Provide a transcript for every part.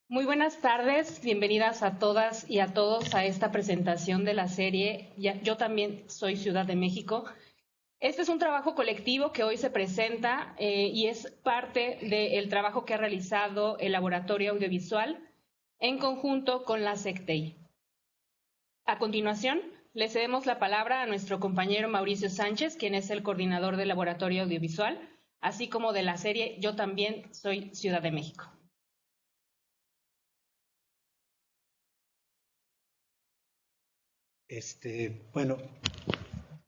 Muy buenas tardes, bienvenidas a todas y a todos a esta presentación de la serie Yo también soy Ciudad de México. Este es un trabajo colectivo que hoy se presenta y es parte del trabajo que ha realizado el Laboratorio Audiovisual en conjunto con la SECTEI. A continuación, le cedemos la palabra a nuestro compañero Mauricio Sánchez, quien es el coordinador del Laboratorio Audiovisual, así como de la serie Yo también soy Ciudad de México. Bueno,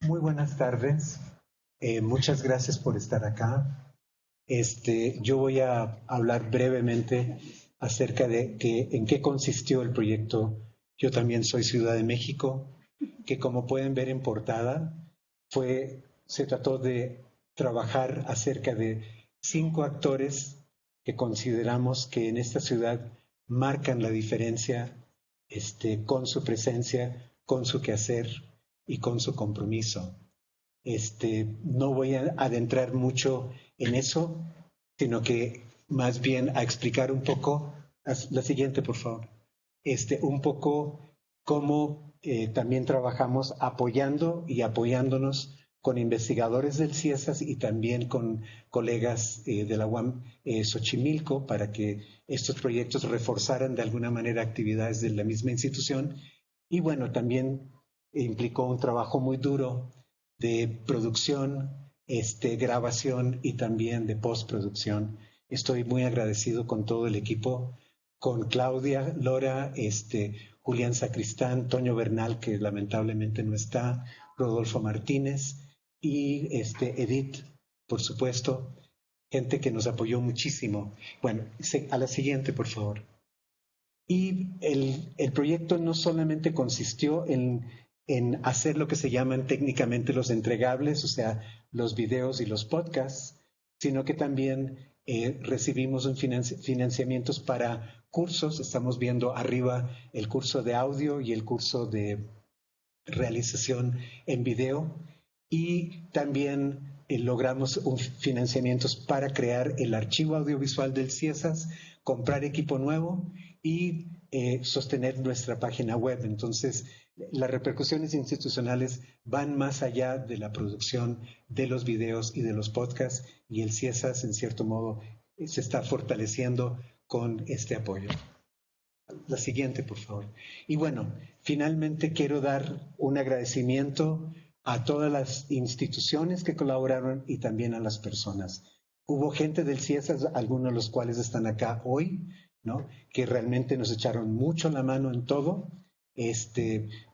muy buenas tardes. Muchas gracias por estar acá. Yo voy a hablar brevemente acerca de en qué consistió el proyecto Yo también soy Ciudad de México, que como pueden ver en portada, se trató de trabajar acerca de 5 actores que consideramos que en esta ciudad marcan la diferencia con su presencia, con su quehacer y con su compromiso. No voy a adentrar mucho en eso, sino que más bien a explicar un poco, la siguiente por favor, un poco cómo también trabajamos apoyando y apoyándonos con investigadores del CIESAS y también con colegas de la UAM Xochimilco para que estos proyectos reforzaran de alguna manera actividades de la misma institución. Y bueno, también implicó un trabajo muy duro de producción, grabación y también de postproducción. Estoy muy agradecido con todo el equipo, con Claudia, Lora, Julián Sacristán, Toño Bernal, que lamentablemente no está, Rodolfo Martínez y Edith, por supuesto, gente que nos apoyó muchísimo. Bueno, a la siguiente, por favor. Y el proyecto no solamente consistió en hacer lo que se llaman técnicamente los entregables, o sea, los videos y los podcasts, sino que también recibimos financiamientos para cursos. Estamos viendo arriba el curso de audio y el curso de realización en video. Y también logramos financiamientos para crear el archivo audiovisual del CIESAS, comprar equipo nuevo y sostener nuestra página web. Entonces, las repercusiones institucionales van más allá de la producción de los videos y de los podcasts, y el CIESAS, en cierto modo, se está fortaleciendo con este apoyo. La siguiente, por favor. Y bueno, finalmente quiero dar un agradecimiento a todas las instituciones que colaboraron y también a las personas. Hubo gente del CIESAS, algunos de los cuales están acá hoy, ¿no?, que realmente nos echaron mucho la mano en todo,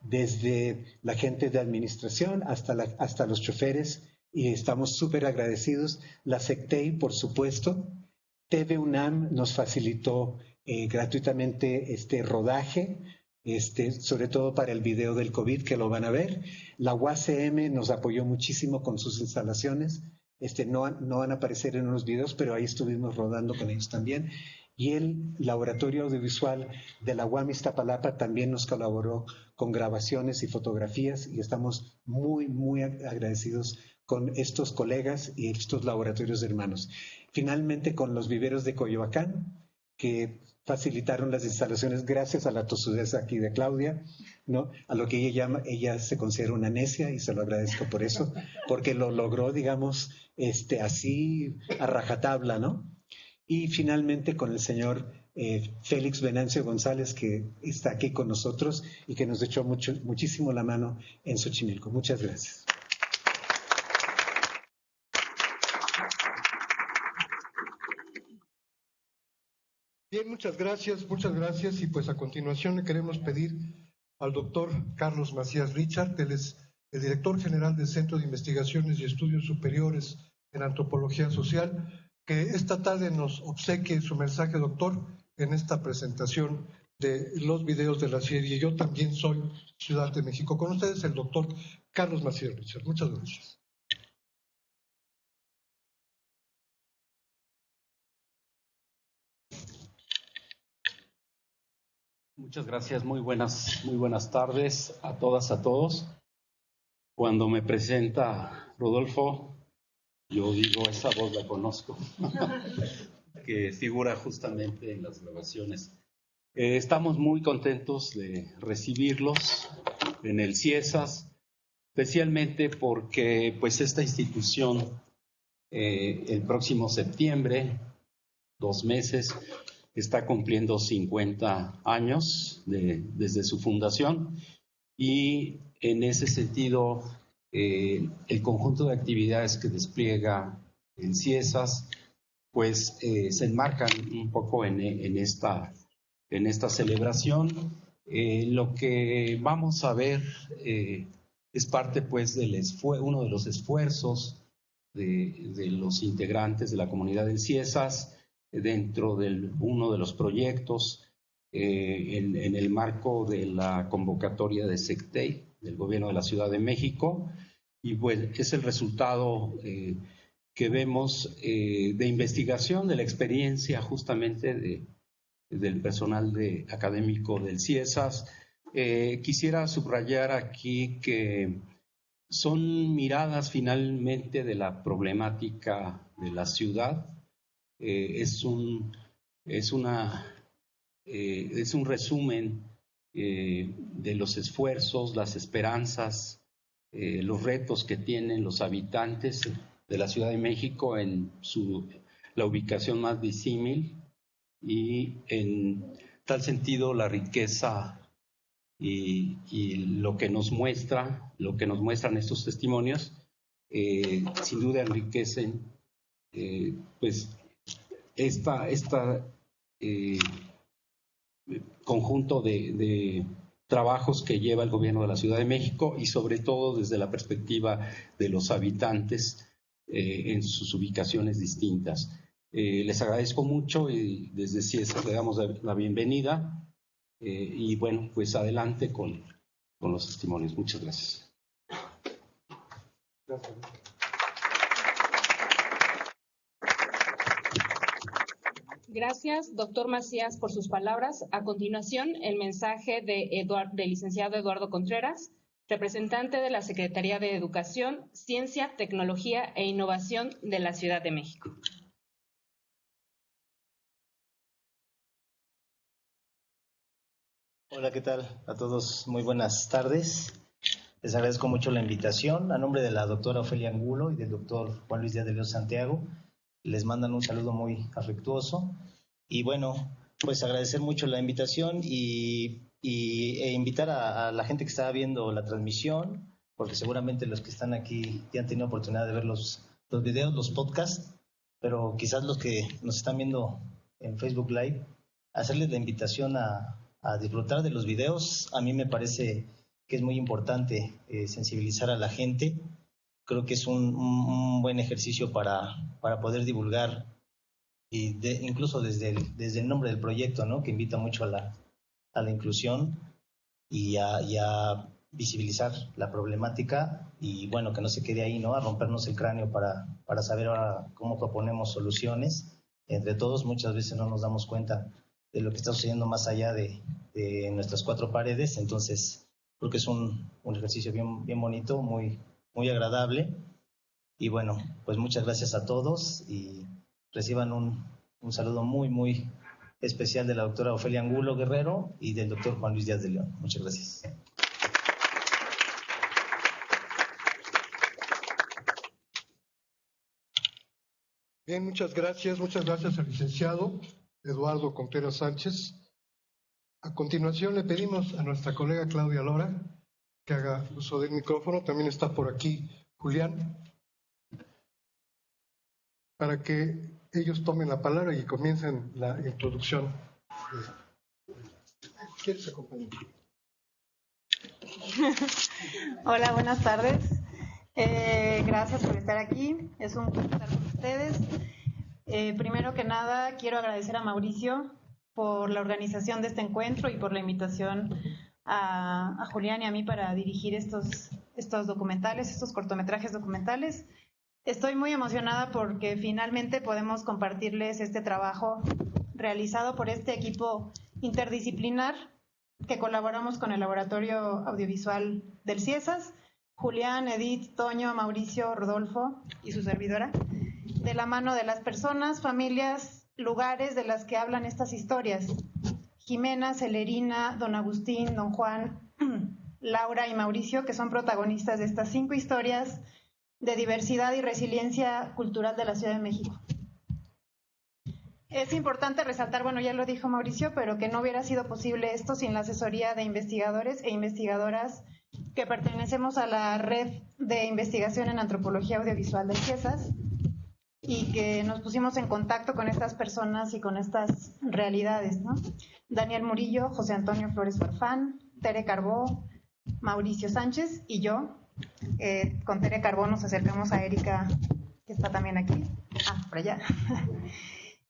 desde la gente de administración hasta los choferes, y estamos súper agradecidos. La SECTEI, por supuesto. TV UNAM nos facilitó gratuitamente este rodaje, sobre todo para el video del COVID, que lo van a ver. La UACM nos apoyó muchísimo con sus instalaciones. No van a aparecer en unos videos, pero ahí estuvimos rodando con ellos también. Y el Laboratorio Audiovisual de la UAM Iztapalapa también nos colaboró con grabaciones y fotografías, y estamos muy, muy agradecidos con estos colegas y estos laboratorios hermanos. Finalmente, con los viveros de Coyoacán, que facilitaron las instalaciones gracias a la tosudez aquí de Claudia, ¿no?, a lo que ella se considera una necia, y se lo agradezco por eso, porque lo logró, digamos, así a rajatabla, ¿no? Y finalmente con el señor Félix Venancio González, que está aquí con nosotros y que nos echó muchísimo la mano en Xochimilco. Muchas gracias. Bien, muchas gracias. Y pues a continuación le queremos pedir al doctor Carlos Macías Richard, él es el director general del Centro de Investigaciones y Estudios Superiores en Antropología Social, que esta tarde nos obsequie su mensaje, doctor, en esta presentación de los videos de la serie Yo también soy Ciudad de México. Con ustedes el doctor Carlos Macías Richard. Muchas gracias. Muchas gracias, muy buenas tardes a todas, a todos. Cuando me presenta Rodolfo, yo digo, esa voz la conozco, que figura justamente en las grabaciones Estamos muy contentos de recibirlos en el CIESAS, especialmente porque pues esta institución el próximo septiembre, 2 meses, está cumpliendo 50 años desde su fundación, y en ese sentido el conjunto de actividades que despliega el CIESAS pues se enmarcan un poco en esta celebración. Lo que vamos a ver es parte pues uno de los esfuerzos de los integrantes de la comunidad del CIESAS dentro de uno de los proyectos en el marco de la convocatoria de SECTEI del Gobierno de la Ciudad de México, y pues es el resultado que vemos de investigación, de la experiencia justamente del personal académico del CIESAS. Quisiera subrayar aquí que son miradas finalmente de la problemática de la ciudad. Es un resumen de los esfuerzos, las esperanzas, los retos que tienen los habitantes de la Ciudad de México en la ubicación más disímil, y en tal sentido la riqueza y lo que nos muestran estos testimonios sin duda enriquecen pues esta conjunto de trabajos que lleva el Gobierno de la Ciudad de México, y sobre todo desde la perspectiva de los habitantes en sus ubicaciones distintas. Les agradezco mucho y desde CIESAS le damos la bienvenida y bueno, pues adelante con los testimonios. Muchas gracias. Gracias. Gracias, doctor Macías, por sus palabras. A continuación, el mensaje del licenciado Eduardo Contreras, representante de la Secretaría de Educación, Ciencia, Tecnología e Innovación de la Ciudad de México. Hola, ¿qué tal? A todos, muy buenas tardes. Les agradezco mucho la invitación. A nombre de la doctora Ofelia Angulo y del doctor Juan Luis Díaz de León Santiago, les mandan un saludo muy afectuoso. Y bueno, pues agradecer mucho la invitación e invitar a la gente que está viendo la transmisión, porque seguramente los que están aquí ya han tenido oportunidad de ver los videos, los podcasts, pero quizás los que nos están viendo en Facebook Live, hacerles la invitación a disfrutar de los videos. A mí me parece que es muy importante sensibilizar a la gente. Creo que es un buen ejercicio para poder divulgar, y incluso desde el nombre del proyecto, ¿no?, que invita mucho a la inclusión y a visibilizar la problemática, y bueno, que no se quede ahí, ¿no?, a rompernos el cráneo para saber ahora cómo proponemos soluciones. Entre todos muchas veces no nos damos cuenta de lo que está sucediendo más allá de nuestras cuatro paredes. Entonces creo que es un ejercicio bien bonito, muy agradable. Y bueno, pues muchas gracias a todos y reciban un saludo muy especial de la doctora Ofelia Angulo Guerrero y del doctor Juan Luis Díaz de León. Muchas gracias. Bien, muchas gracias al licenciado Eduardo Contreras Sánchez. A continuación le pedimos a nuestra colega Claudia Lora que haga uso del micrófono. También está por aquí Julián, para que ellos tomen la palabra y comiencen la introducción. ¿Quieres acompañar? Hola, buenas tardes. Gracias por estar aquí. Es un gusto estar con ustedes. Primero que nada, quiero agradecer a Mauricio por la organización de este encuentro y por la invitación a Julián y a mí para dirigir estos documentales, estos cortometrajes documentales. Estoy muy emocionada porque finalmente podemos compartirles este trabajo realizado por este equipo interdisciplinar que colaboramos con el Laboratorio Audiovisual del CIESAS, Julián, Edith, Toño, Mauricio, Rodolfo y su servidora, de la mano de las personas, familias, lugares de las que hablan estas historias. Jimena, Celerina, don Agustín, don Juan, Laura y Mauricio, que son protagonistas de estas 5 historias de diversidad y resiliencia cultural de la Ciudad de México. Es importante resaltar, bueno, ya lo dijo Mauricio, pero que no hubiera sido posible esto sin la asesoría de investigadores e investigadoras que pertenecemos a la Red de Investigación en Antropología Audiovisual del CIESAS y que nos pusimos en contacto con estas personas y con estas realidades, ¿no? Daniel Murillo, José Antonio Flores Farfán, Tere Carbó, Mauricio Sánchez y yo. Con Tere Carbó nos acercamos a Erika, que está también aquí. Por allá.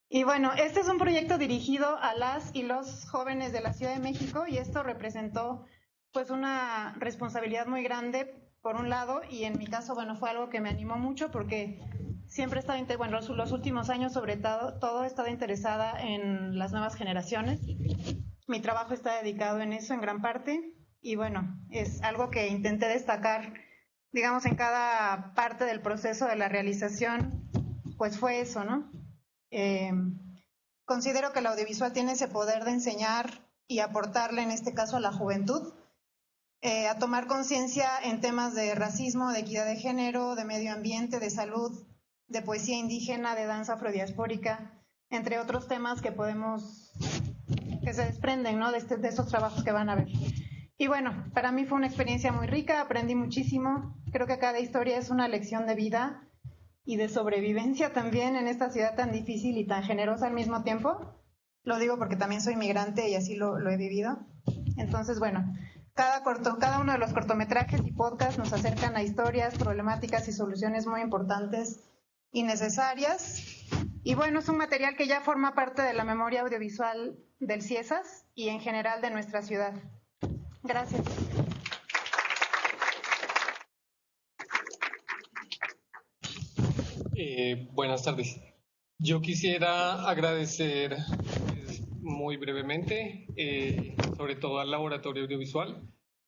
Y bueno, este es un proyecto dirigido a las y los jóvenes de la Ciudad de México y esto representó pues una responsabilidad muy grande por un lado y en mi caso, bueno, fue algo que me animó mucho porque siempre he estado, bueno, los últimos años sobre todo he estado interesada en las nuevas generaciones. Mi trabajo está dedicado en eso en gran parte y bueno, es algo que intenté destacar, digamos, en cada parte del proceso de la realización, pues fue eso, ¿no? Considero que el audiovisual tiene ese poder de enseñar y aportarle, en este caso, a la juventud, a tomar conciencia en temas de racismo, de equidad de género, de medio ambiente, de salud, de poesía indígena, de danza afrodiaspórica, entre otros temas que se desprenden, ¿no? de esos trabajos que van a ver. Y bueno, para mí fue una experiencia muy rica, aprendí muchísimo, creo que cada historia es una lección de vida y de sobrevivencia también en esta ciudad tan difícil y tan generosa al mismo tiempo. Lo digo porque también soy migrante y así lo he vivido. Entonces, bueno, cada uno de los cortometrajes y podcasts nos acercan a historias, problemáticas y soluciones muy importantes y necesarias. Y bueno, es un material que ya forma parte de la memoria audiovisual del CIESAS y en general de nuestra ciudad. Gracias. Buenas tardes. Yo quisiera agradecer muy brevemente, sobre todo al Laboratorio Audiovisual,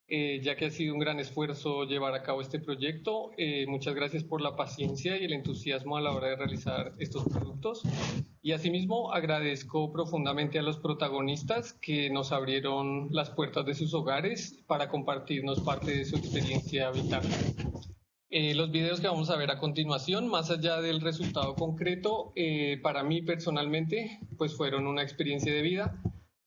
ya que ha sido un gran esfuerzo llevar a cabo este proyecto. Muchas gracias por la paciencia y el entusiasmo a la hora de realizar estos productos. Y asimismo agradezco profundamente a los protagonistas que nos abrieron las puertas de sus hogares para compartirnos parte de su experiencia vital. Los videos que vamos a ver a continuación, más allá del resultado concreto, para mí personalmente, pues fueron una experiencia de vida,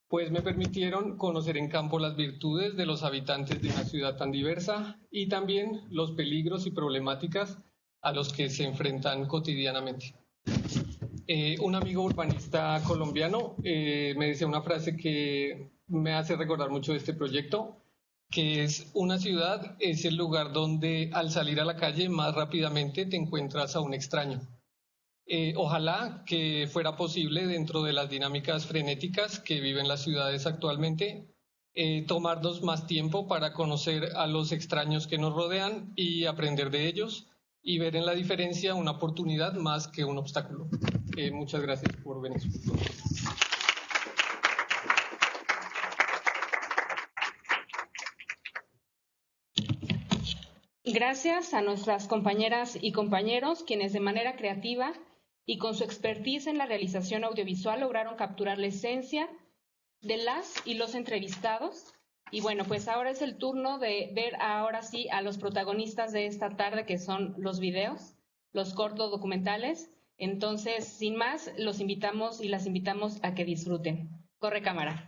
pues me permitieron conocer en campo las virtudes de los habitantes de una ciudad tan diversa y también los peligros y problemáticas a los que se enfrentan cotidianamente. Un amigo urbanista colombiano me decía una frase que me hace recordar mucho de este proyecto, que es: una ciudad es el lugar donde al salir a la calle más rápidamente te encuentras a un extraño. Ojalá que fuera posible, dentro de las dinámicas frenéticas que viven las ciudades actualmente, tomarnos más tiempo para conocer a los extraños que nos rodean y aprender de ellos y ver en la diferencia una oportunidad más que un obstáculo. Muchas gracias por venir. Gracias a nuestras compañeras y compañeros, quienes de manera creativa y con su expertise en la realización audiovisual lograron capturar la esencia de las y los entrevistados. Y bueno, pues ahora es el turno de ver ahora sí a los protagonistas de esta tarde, que son los videos, los cortos documentales. Entonces, sin más, los invitamos y las invitamos a que disfruten. Corre cámara.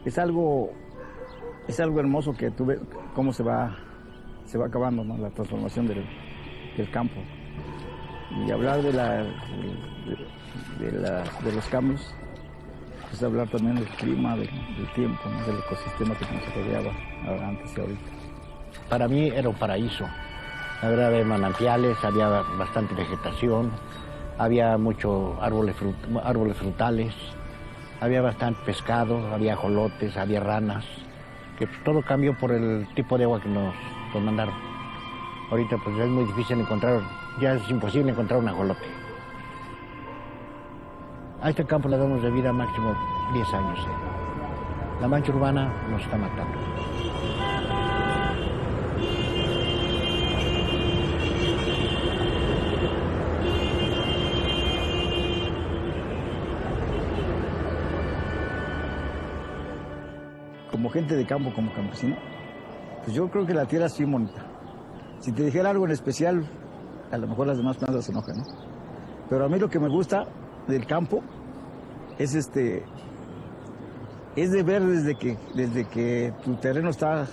Es algo hermoso que tú ves cómo se va acabando, ¿no? La transformación del campo. Y hablar de los cambios pues hablar también del clima, del tiempo, ¿no? Del ecosistema que nos rodeaba antes y ahorita. Para mí era un paraíso. La verdad, había manantiales, había bastante vegetación, había muchos árboles frutales, había bastante pescado, había ajolotes, había ranas, que pues, todo cambió por el tipo de agua que nos mandaron. Ahorita pues es muy difícil encontrar, ya es imposible encontrar un ajolote. A este campo le damos de vida máximo 10 años. La mancha urbana nos está matando. Como gente de campo, como campesino, pues yo creo que la tierra es bien bonita. Si te dijera algo en especial, a lo mejor las demás plantas se enojan, ¿no? Pero a mí lo que me gusta del campo es es de ver desde que tu terreno está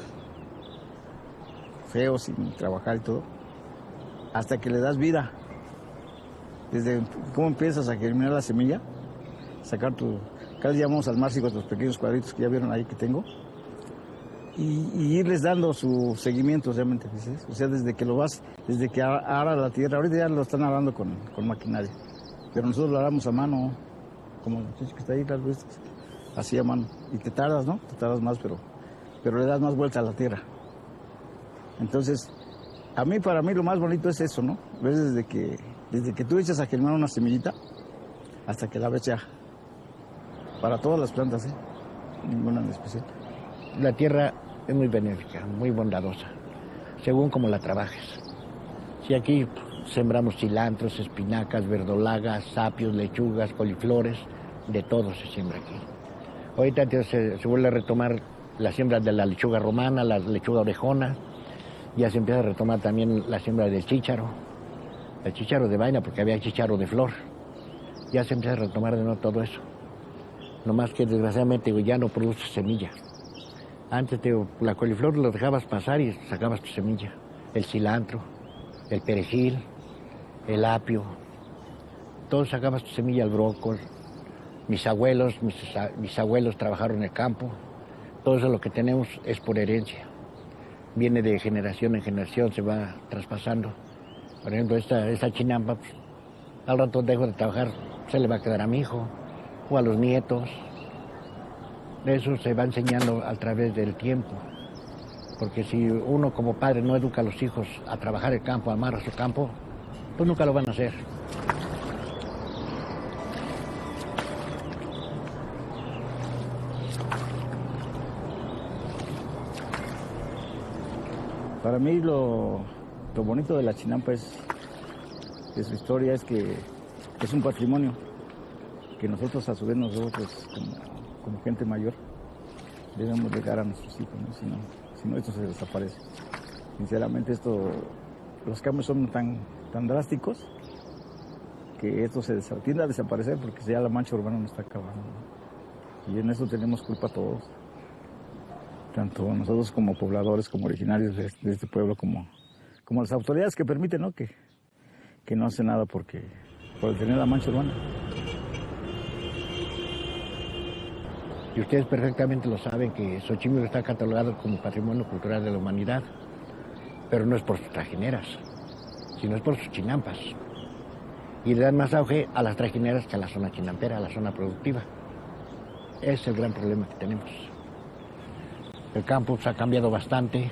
feo, sin trabajar y todo, hasta que le das vida. Desde cómo empiezas a germinar la semilla, sacar acá le llamamos almácigos, los pequeños cuadritos que ya vieron ahí que tengo, y irles dando su seguimiento realmente, ¿sí? O sea, desde que ara la tierra, ahorita ya lo están arando con maquinaria, pero nosotros lo aramos a mano, como el que está ahí, las vistas, así a mano, y te tardas, ¿no? Te tardas más, pero le das más vuelta a la tierra. Entonces, para mí lo más bonito es eso, ¿no? Ves desde que tú echas a germinar una semillita hasta que la ves ya. Para todas las plantas, ninguna en especial. La tierra es muy benéfica, muy bondadosa, según como la trabajes. Si aquí sembramos cilantros, espinacas, verdolagas, sapios, lechugas, coliflores, de todo se siembra aquí. Ahorita se vuelve a retomar la siembra de la lechuga romana, la lechuga orejona, ya se empieza a retomar también la siembra del chícharo, el chícharo de vaina, porque había chícharo de flor. Ya se empieza a retomar de nuevo todo eso. No más que desgraciadamente ya no produce semilla. Antes la coliflor lo dejabas pasar y sacabas tu semilla. El cilantro, el perejil, el apio, todo sacabas tu semilla, el brócoli. Mis abuelos trabajaron en el campo. Todo eso lo que tenemos es por herencia. Viene de generación en generación, se va traspasando. Por ejemplo, esta chinampa, pues, al rato dejo de trabajar, se le va a quedar a mi hijo o a los nietos. Eso se va enseñando a través del tiempo, porque si uno como padre no educa a los hijos a trabajar el campo, a amar a su campo, pues nunca lo van a hacer. Para mí lo bonito de la chinampa de su historia es que es un patrimonio que nosotros a su vez como gente mayor debemos dejar a nuestros hijos, ¿no? Si no esto se desaparece. Sinceramente los cambios son tan drásticos que esto tiende a desaparecer porque ya la mancha urbana nos está acabando, ¿no? Y en eso tenemos culpa todos, tanto nosotros como pobladores, como originarios de este pueblo, como las autoridades que permiten, ¿no? que no hacen nada por el tener la mancha urbana. Y ustedes perfectamente lo saben que Xochimilco está catalogado como Patrimonio Cultural de la Humanidad, pero no es por sus trajineras, sino es por sus chinampas. Y le dan más auge a las trajineras que a la zona chinampera, a la zona productiva. Ese es el gran problema que tenemos. El campo se ha cambiado bastante,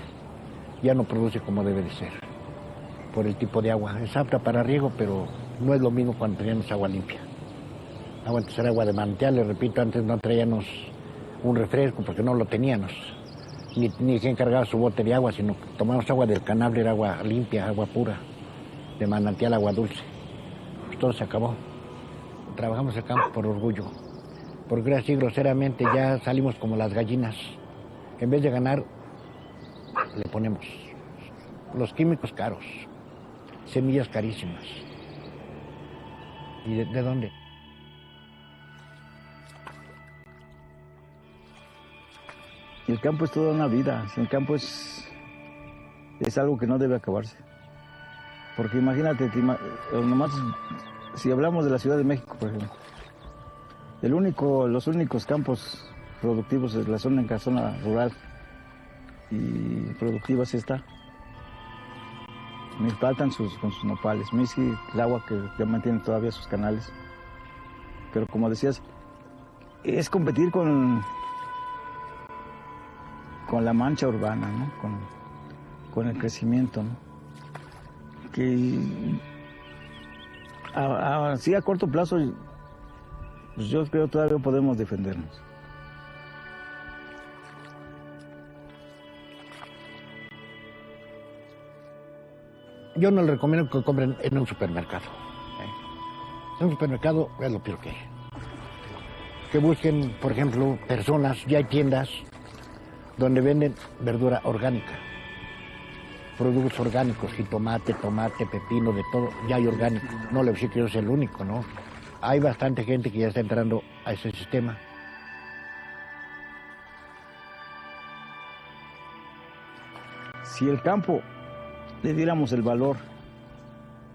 ya no produce como debe de ser, por el tipo de agua. Es apta para riego, pero no es lo mismo cuando teníamos agua limpia. Antes era agua de manantial, les repito, antes no traíamos un refresco porque no lo teníamos, ni quien cargaba su bote de agua, sino tomábamos agua del canal, era agua limpia, agua pura, de manantial, agua dulce. Pues todo se acabó. Trabajamos el campo por orgullo, porque así groseramente ya salimos como las gallinas. En vez de ganar, le ponemos los químicos caros, semillas carísimas. ¿Y de dónde? El campo es toda una vida, el campo es algo que no debe acabarse. Porque imagínate, nomás, si hablamos de la Ciudad de México, por ejemplo, Los únicos campos productivos es la zona rural y productiva sí está. Milpaltan con sus nopales, Mixqui, el agua que mantiene todavía sus canales. Pero como decías, es competir con la mancha urbana, ¿no? Con el crecimiento, ¿no? Que así a corto plazo, pues yo creo que todavía podemos defendernos. Yo no les recomiendo que compren en un supermercado. En un supermercado es lo peor que hay. Que busquen, por ejemplo, personas, ya hay tiendas donde venden verdura orgánica, productos orgánicos, jitomate, tomate, pepino, de todo, ya hay orgánico. No le voy a decir que yo soy el único, ¿no? Hay bastante gente que ya está entrando a ese sistema. Si el campo le diéramos el valor,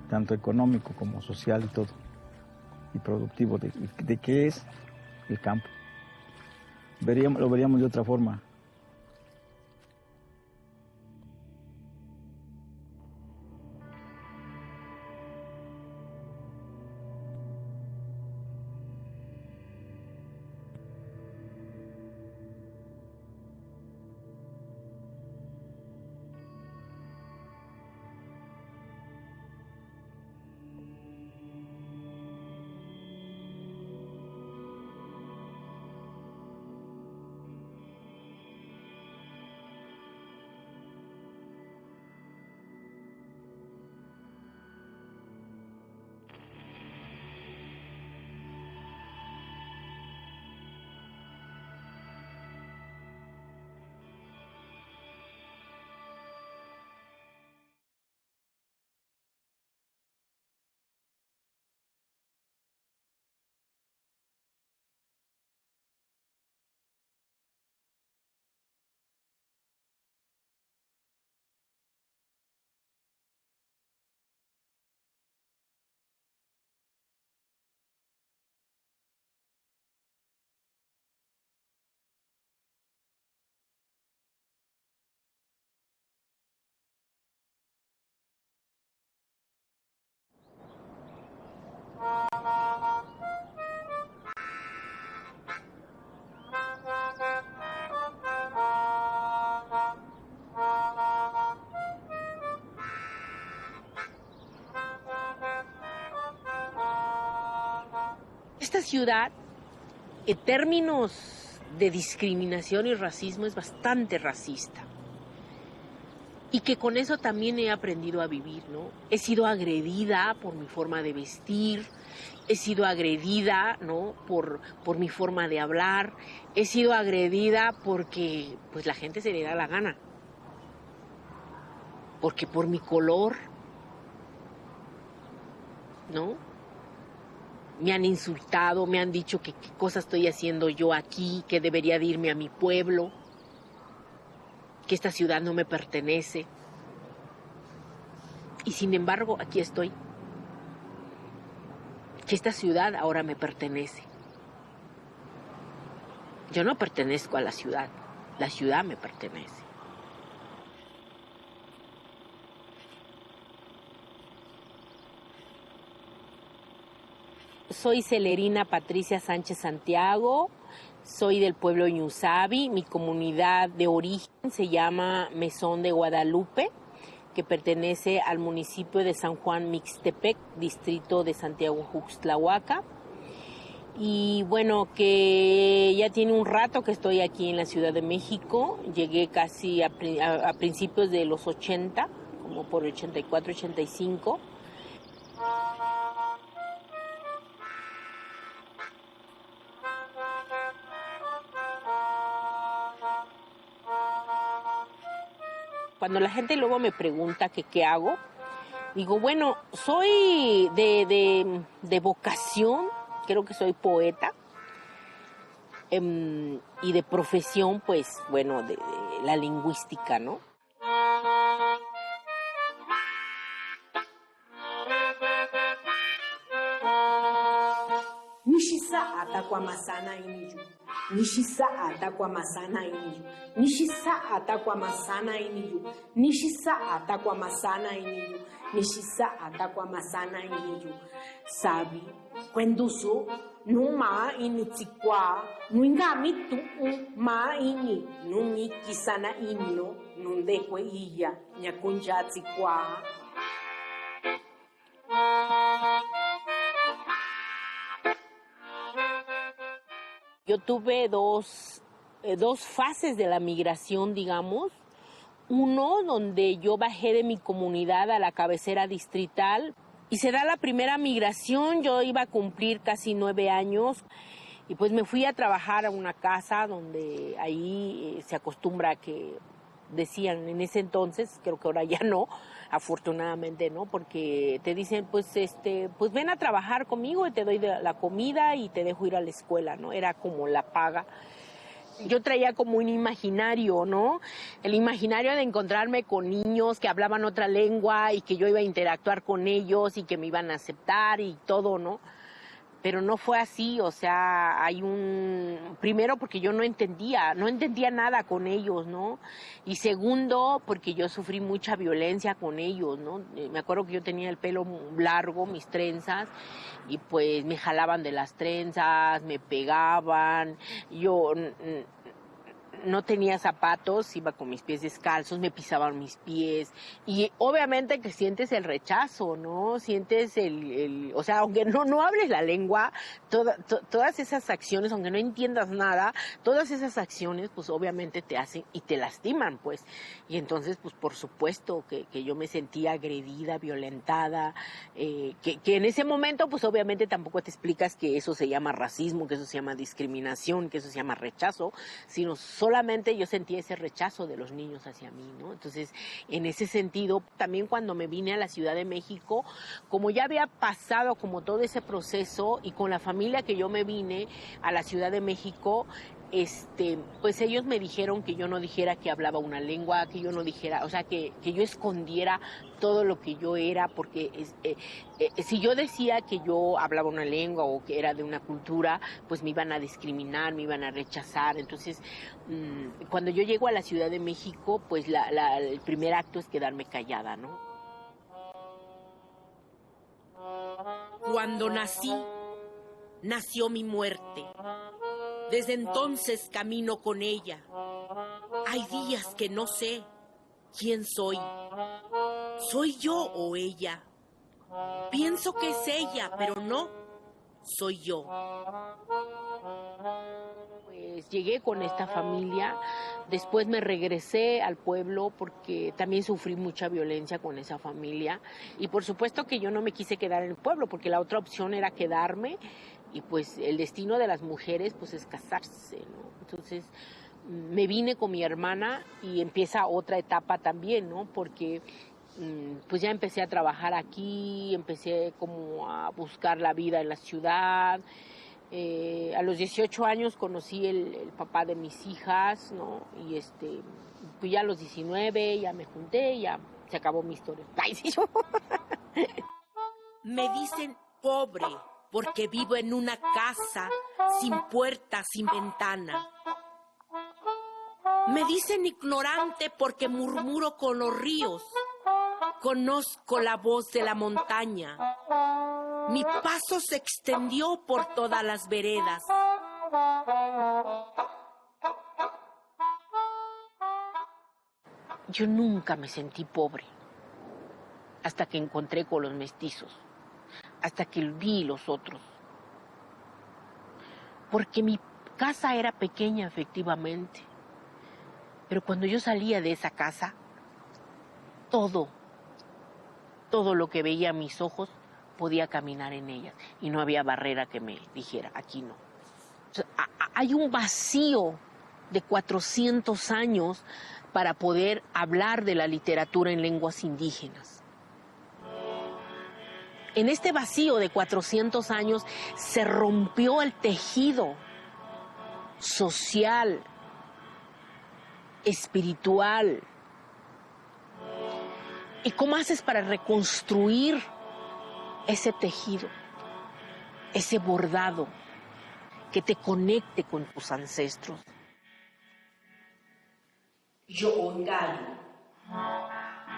tanto económico como social y todo, y productivo, de qué es el campo, lo veríamos de otra forma. Esta ciudad, en términos de discriminación y racismo, es bastante racista. Y que con eso también he aprendido a vivir, ¿no? He sido agredida por mi forma de vestir, he sido agredida, ¿no? por mi forma de hablar, he sido agredida porque pues la gente se le da la gana. Porque por mi color, ¿no? Me han insultado, me han dicho que qué cosa estoy haciendo yo aquí, que debería de irme a mi pueblo, que esta ciudad no me pertenece. Y sin embargo, aquí estoy. Que esta ciudad ahora me pertenece. Yo no pertenezco a la ciudad me pertenece. Soy Celerina Patricia Sánchez Santiago, soy del pueblo Ñusabi, mi comunidad de origen se llama Mesón de Guadalupe, que pertenece al municipio de San Juan Mixtepec, distrito de Santiago Juxtlahuaca. Y bueno, que ya tiene un rato que estoy aquí en la Ciudad de México, llegué casi a principios de los 80, como por 84, 85. Cuando la gente luego me pregunta que qué hago, digo, bueno, soy de vocación, creo que soy poeta, y de profesión, pues, bueno, de la lingüística, ¿no? Nishisa atakwa masana iniyu. Nishisa atakwa masana iniyu. Nishisa atakwa masana iniyu. Nishisa atakwa masana iniyu. Nishisa atakwa masana iniyu. Sabi, kwendusu, numa ini tsikwa, nuingami tu ma ini, numi kisana inyo, nundekwe iya, nyakunja tsikwa. Yo tuve dos fases de la migración, digamos. Uno, donde yo bajé de mi comunidad a la cabecera distrital y se da la primera migración. Yo iba a cumplir casi 9 años y pues me fui a trabajar a una casa donde ahí se acostumbra que decían en ese entonces, creo que ahora ya no, afortunadamente no, porque te dicen pues ven a trabajar conmigo y te doy la comida y te dejo ir a la escuela, ¿no? Era como la paga. Yo traía como un imaginario, ¿no? El imaginario de encontrarme con niños que hablaban otra lengua y que yo iba a interactuar con ellos y que me iban a aceptar y todo, ¿no? Pero no fue así, o sea, primero porque yo no entendía nada con ellos, ¿no? Y segundo, porque yo sufrí mucha violencia con ellos, ¿no? Me acuerdo que yo tenía el pelo largo, mis trenzas, y pues me jalaban de las trenzas, me pegaban, yo no tenía zapatos, iba con mis pies descalzos, me pisaban mis pies y obviamente que sientes el rechazo, ¿no? Sientes o sea, aunque no hables la lengua, todas esas acciones, aunque no entiendas nada, todas esas acciones pues obviamente te hacen y te lastiman, pues. Y entonces pues por supuesto que yo me sentía agredida, violentada, que en ese momento pues obviamente tampoco te explicas que eso se llama racismo, que eso se llama discriminación, que eso se llama rechazo, sino solamente yo sentía ese rechazo de los niños hacia mí, ¿no? Entonces, en ese sentido, también cuando me vine a la Ciudad de México, como ya había pasado como todo ese proceso y con la familia que yo me vine a la Ciudad de México, pues ellos me dijeron que yo no dijera que hablaba una lengua, que yo no dijera, o sea, que yo escondiera todo lo que yo era, porque si yo decía que yo hablaba una lengua o que era de una cultura, pues me iban a discriminar, me iban a rechazar. Entonces, cuando yo llego a la Ciudad de México, pues el primer acto es quedarme callada, ¿no? Cuando nací, nació mi muerte. Desde entonces camino con ella. Hay días que no sé quién soy. ¿Soy yo o ella? Pienso que es ella, pero no, soy yo. Pues llegué con esta familia, después me regresé al pueblo porque también sufrí mucha violencia con esa familia y por supuesto que yo no me quise quedar en el pueblo porque la otra opción era quedarme y pues el destino de las mujeres pues es casarse, ¿no? Entonces me vine con mi hermana y empieza otra etapa también, ¿no? Porque pues ya empecé a trabajar aquí, empecé como a buscar la vida en la ciudad. A los 18 años conocí el papá de mis hijas, ¿no? Y pues ya a los 19 ya me junté, ya se acabó mi historia. Ay, sí, yo. Me dicen pobre porque vivo en una casa sin puerta, sin ventana. Me dicen ignorante porque murmuro con los ríos. Conozco la voz de la montaña. Mi paso se extendió por todas las veredas. Yo nunca me sentí pobre hasta que encontré con los mestizos, hasta que vi los otros. Porque mi casa era pequeña, efectivamente, pero cuando yo salía de esa casa, todo lo que veía a mis ojos podía caminar en ellas y no había barrera que me dijera, aquí no. O sea, hay un vacío de 400 años para poder hablar de la literatura en lenguas indígenas. En este vacío de 400 años se rompió el tejido social, espiritual. ¿Y cómo haces para reconstruir ese tejido, ese bordado, que te conecte con tus ancestros. Yo ongayo,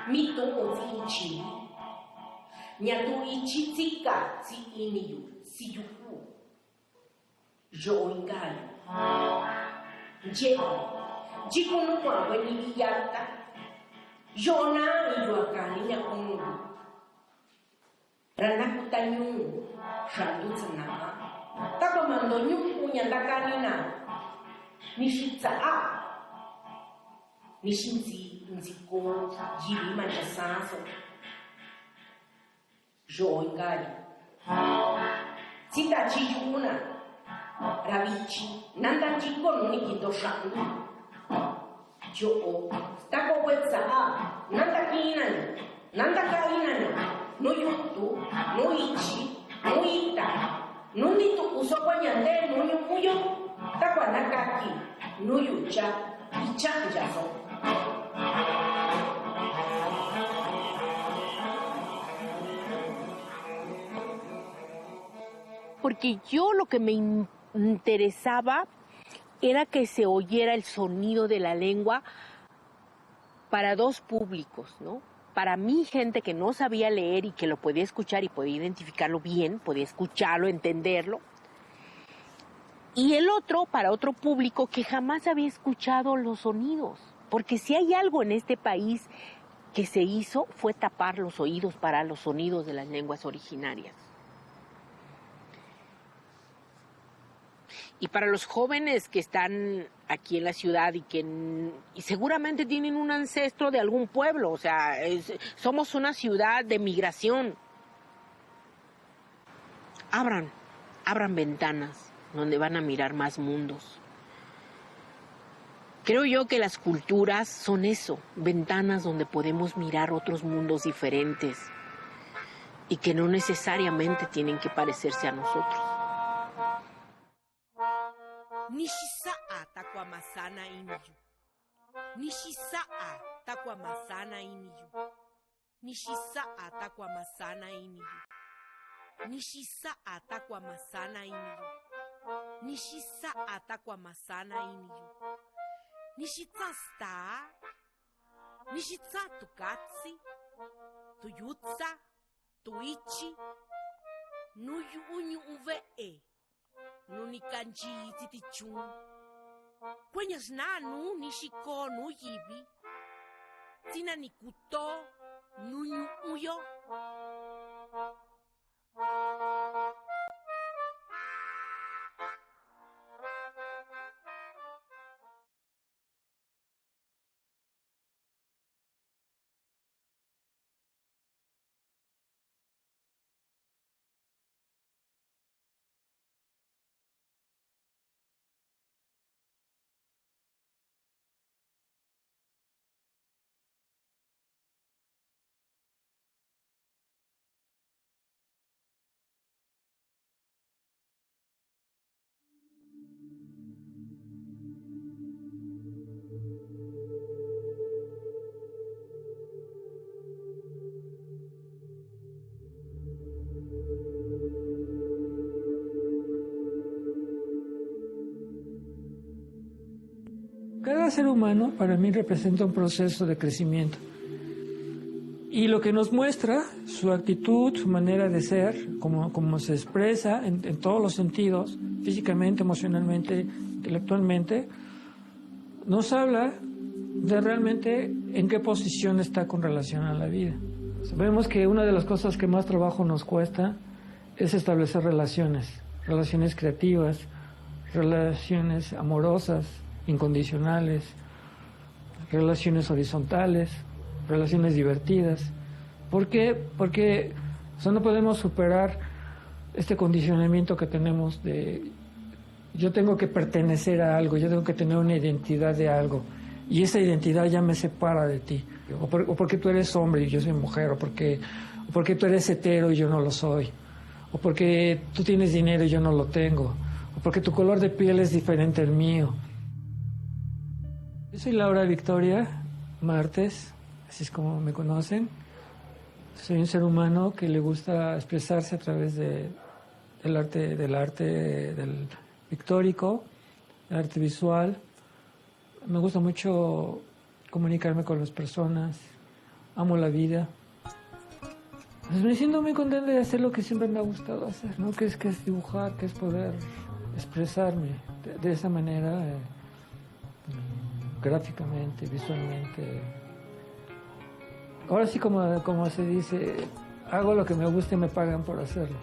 mi tomo ichi, nyatu ichi tika si iniyu, si yuku. Yo ongayo, jiko no kwa weni yata, yo na iyo akani nyakunu. Rana kutanyu, shandu tsanaka, tako mando nyuku nyandakani na, nishitsa Nishinzi nziko jiri manjasanso. Jo ingali. Sita chijuna. Ravichi. Nanda chiko nunikito shandu. Jo tako wetsa nanda kinani. Nanda kainani. No yutu. No ichi. No ita. No nitu usokwa nyande. No yukuyo. Tako anakaki. No yucha. Icha yaso. Porque yo lo que me interesaba era que se oyera el sonido de la lengua para dos públicos, ¿no? Para mí, gente que no sabía leer y que lo podía escuchar y podía identificarlo bien, podía escucharlo, entenderlo. Y el otro, para otro público que jamás había escuchado los sonidos. Porque si hay algo en este país que se hizo, fue tapar los oídos para los sonidos de las lenguas originarias. Y para los jóvenes que están aquí en la ciudad y seguramente tienen un ancestro de algún pueblo, o sea, somos una ciudad de migración. Abran ventanas donde van a mirar más mundos. Creo yo que las culturas son eso, ventanas donde podemos mirar otros mundos diferentes y que no necesariamente tienen que parecerse a nosotros. Nishisa'a takwa masana iniyu. Nishisa'a takwa masana iniyu. Nishisa'a takwa masana iniyu. Nishisa'a takwa masana iniyu. Nishisa'a takwa masana iniyu. Nishitsasta. Nishitsa tukatsi. Tuyutsa. Tuichi. Nuyu unyu uve'e. Nunikanji titichun. Kwenyas nanu nishiko nuyibi. Tina nikuto nunyu uyo. Cada ser humano para mí representa un proceso de crecimiento. Y lo que nos muestra, su actitud, su manera de ser, como se expresa en todos los sentidos, físicamente, emocionalmente, intelectualmente, nos habla de realmente en qué posición está con relación a la vida. Sabemos que una de las cosas que más trabajo nos cuesta es establecer relaciones creativas, relaciones amorosas, incondicionales, relaciones horizontales, relaciones divertidas. ¿Por qué? Porque no podemos superar este condicionamiento que tenemos de yo tengo que pertenecer a algo, yo tengo que tener una identidad de algo, y esa identidad ya me separa de ti. O porque tú eres hombre y yo soy mujer, o porque tú eres hetero y yo no lo soy, o porque tú tienes dinero y yo no lo tengo, o porque tu color de piel es diferente al mío. Yo soy Laura Victoria Martes, así es como me conocen. Soy un ser humano que le gusta expresarse a través del arte, del pictórico, el arte visual. Me gusta mucho comunicarme con las personas, amo la vida. Pues me siento muy contenta de hacer lo que siempre me ha gustado hacer, ¿no? Que es dibujar, que es poder expresarme de esa manera, gráficamente, visualmente. Ahora sí, como se dice, hago lo que me gusta y me pagan por hacerlo.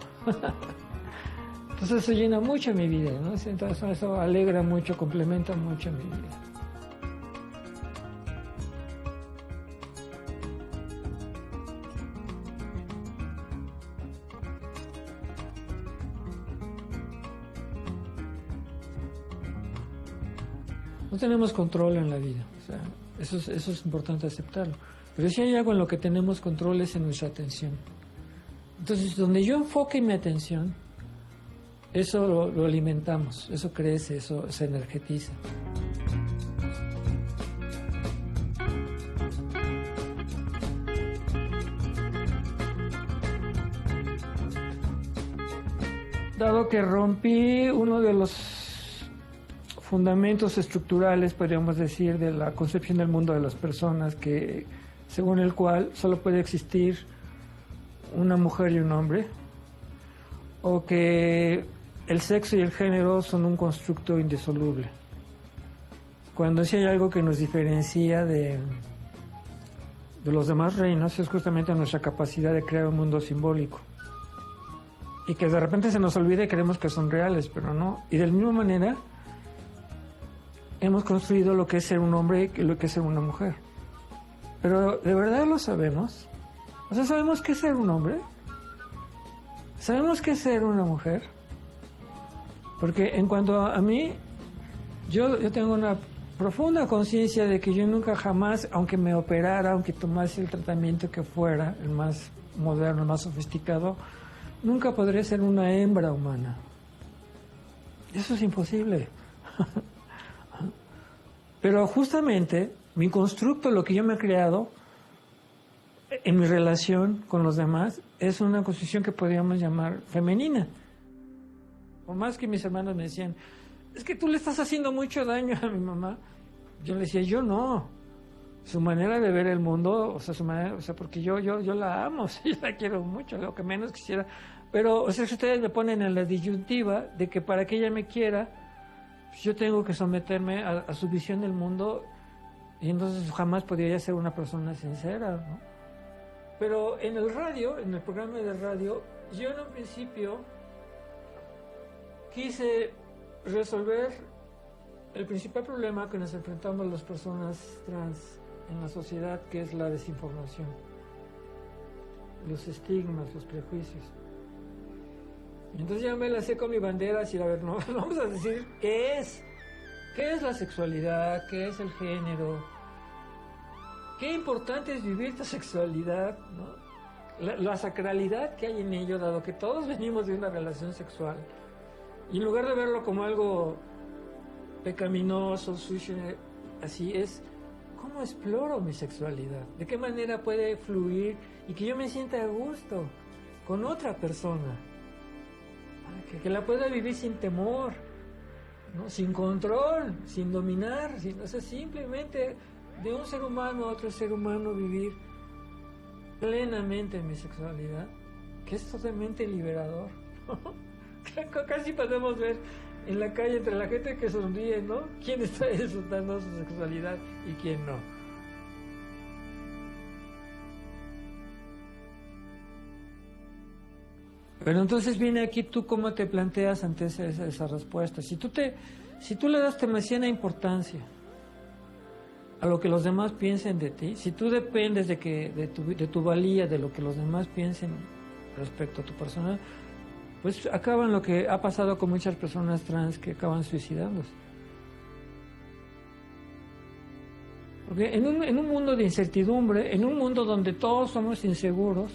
Entonces eso llena mucho mi vida, ¿no? Entonces eso alegra mucho, complementa mucho mi vida. No tenemos control en la vida, o sea, eso es importante aceptarlo. Pero si hay algo en lo que tenemos control es en nuestra atención. Entonces, donde yo enfoque mi atención, eso lo alimentamos, eso crece, eso se energetiza. Dado que rompí uno de los fundamentos estructurales, podríamos decir, de la concepción del mundo de las personas, que según el cual solo puede existir una mujer y un hombre, o que el sexo y el género son un constructo indisoluble. Cuando sí hay algo que nos diferencia de los demás reinos, es justamente nuestra capacidad de crear un mundo simbólico. Y que de repente se nos olvida y creemos que son reales, pero no. Y de la misma manera, hemos construido lo que es ser un hombre y lo que es ser una mujer. Pero ¿de verdad lo sabemos? O sea, ¿sabemos qué es ser un hombre? ¿Sabemos qué es ser una mujer? Porque en cuanto a mí, yo tengo una profunda conciencia de que yo nunca jamás, aunque me operara, aunque tomase el tratamiento que fuera, el más moderno, el más sofisticado, nunca podré ser una hembra humana. Eso es imposible. Pero justamente mi constructo, lo que yo me he creado en mi relación con los demás, es una construcción que podríamos llamar femenina. Por más que mis hermanos me decían, es que tú le estás haciendo mucho daño a mi mamá, yo le decía, yo no. Su manera de ver el mundo, o sea, su manera, o sea, porque yo la amo, yo la quiero mucho, lo que menos quisiera. Pero, o sea, si ustedes me ponen en la disyuntiva de que para que ella me quiera, pues yo tengo que someterme a su visión del mundo, y entonces jamás podría ser una persona sincera, ¿no? Pero en el radio, en el programa de radio, yo en un principio quise resolver el principal problema que nos enfrentamos las personas trans en la sociedad, que es la desinformación, los estigmas, los prejuicios. Y entonces ya me lancé con mi bandera, así, a ver, no, vamos a decir qué es la sexualidad, qué es el género, qué importante es vivir tu sexualidad, ¿no? La sacralidad que hay en ello, dado que todos venimos de una relación sexual. Y en lugar de verlo como algo pecaminoso, sucio, así es, ¿cómo exploro mi sexualidad? ¿De qué manera puede fluir y que yo me sienta a gusto con otra persona? Que la pueda vivir sin temor, ¿no? Sin control, sin dominar, o sea, simplemente de un ser humano a otro ser humano vivir plenamente mi sexualidad, que es totalmente liberador. Casi podemos ver en la calle entre la gente que sonríe, ¿no? ¿Quién está disfrutando su sexualidad y quién no? Pero entonces viene aquí tú cómo te planteas ante esa respuesta. Si tú le das demasiada importancia a lo que los demás piensen de ti, si tú dependes de tu valía, de lo que los demás piensen respecto a tu persona, pues acaban lo que ha pasado con muchas personas trans que acaban suicidándose. Porque en un mundo de incertidumbre, en un mundo donde todos somos inseguros,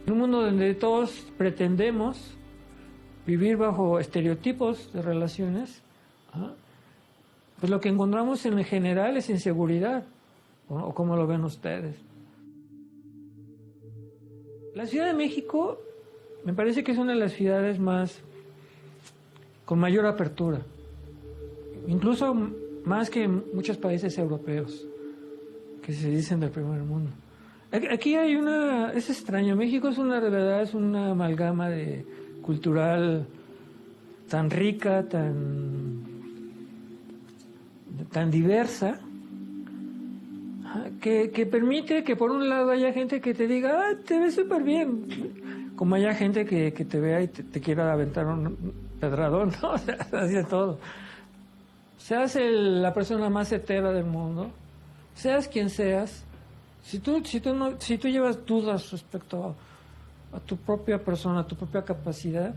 en un mundo donde todos pretendemos vivir bajo estereotipos de relaciones, pues lo que encontramos en general es inseguridad, o como lo ven ustedes. La Ciudad de México me parece que es una de las ciudades más con mayor apertura, incluso más que en muchos países europeos que se dicen del primer mundo. Aquí hay es extraño, México es de verdad es una amalgama cultural tan rica, tan diversa, que permite que por un lado haya gente que te diga, te ves súper bien, como haya gente que te vea y te quiera aventar un pedradón, ¿no? O sea, así de todo. Seas la persona más hetera del mundo, seas quien seas, si tú llevas dudas respecto a tu propia persona, a tu propia capacidad,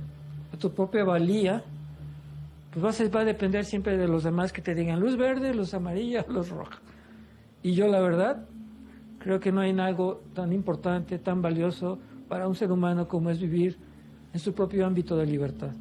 a tu propia valía, pues va a depender siempre de los demás que te digan luz verde, luz amarilla, luz roja. Y yo, la verdad, creo que no hay algo tan importante, tan valioso para un ser humano como es vivir en su propio ámbito de libertad.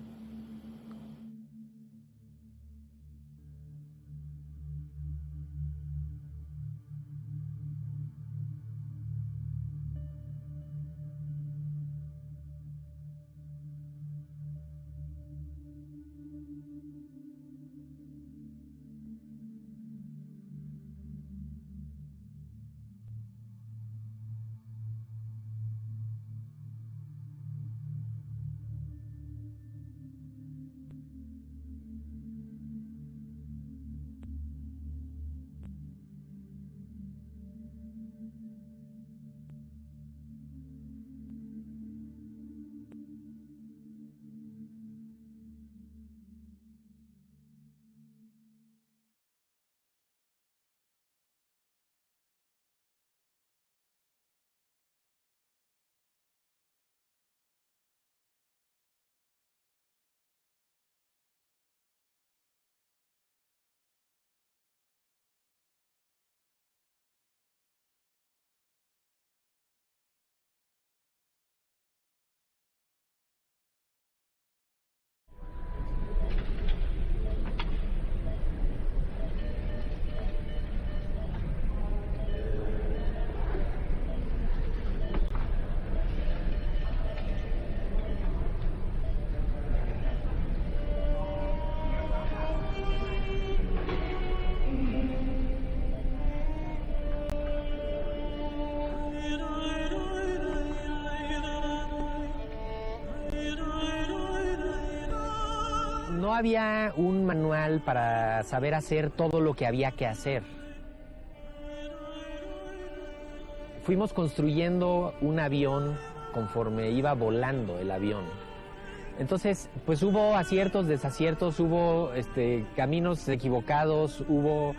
No había un manual para saber hacer todo lo que había que hacer. Fuimos construyendo un avión conforme iba volando el avión. Entonces, pues hubo aciertos, desaciertos, hubo caminos equivocados, hubo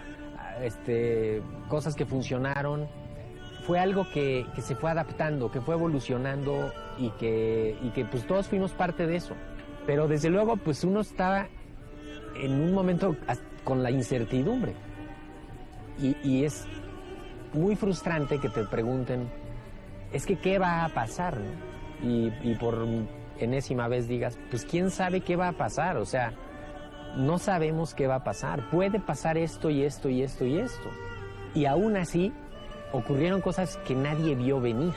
cosas que funcionaron. Fue algo que se fue adaptando, que fue evolucionando y que pues todos fuimos parte de eso. Pero desde luego, pues uno está en un momento con la incertidumbre. Y es muy frustrante que te pregunten, es que ¿qué va a pasar? ¿No? Y por enésima vez digas, pues ¿quién sabe qué va a pasar? O sea, no sabemos qué va a pasar. Puede pasar esto y esto y esto y esto. Y aún así, ocurrieron cosas que nadie vio venir.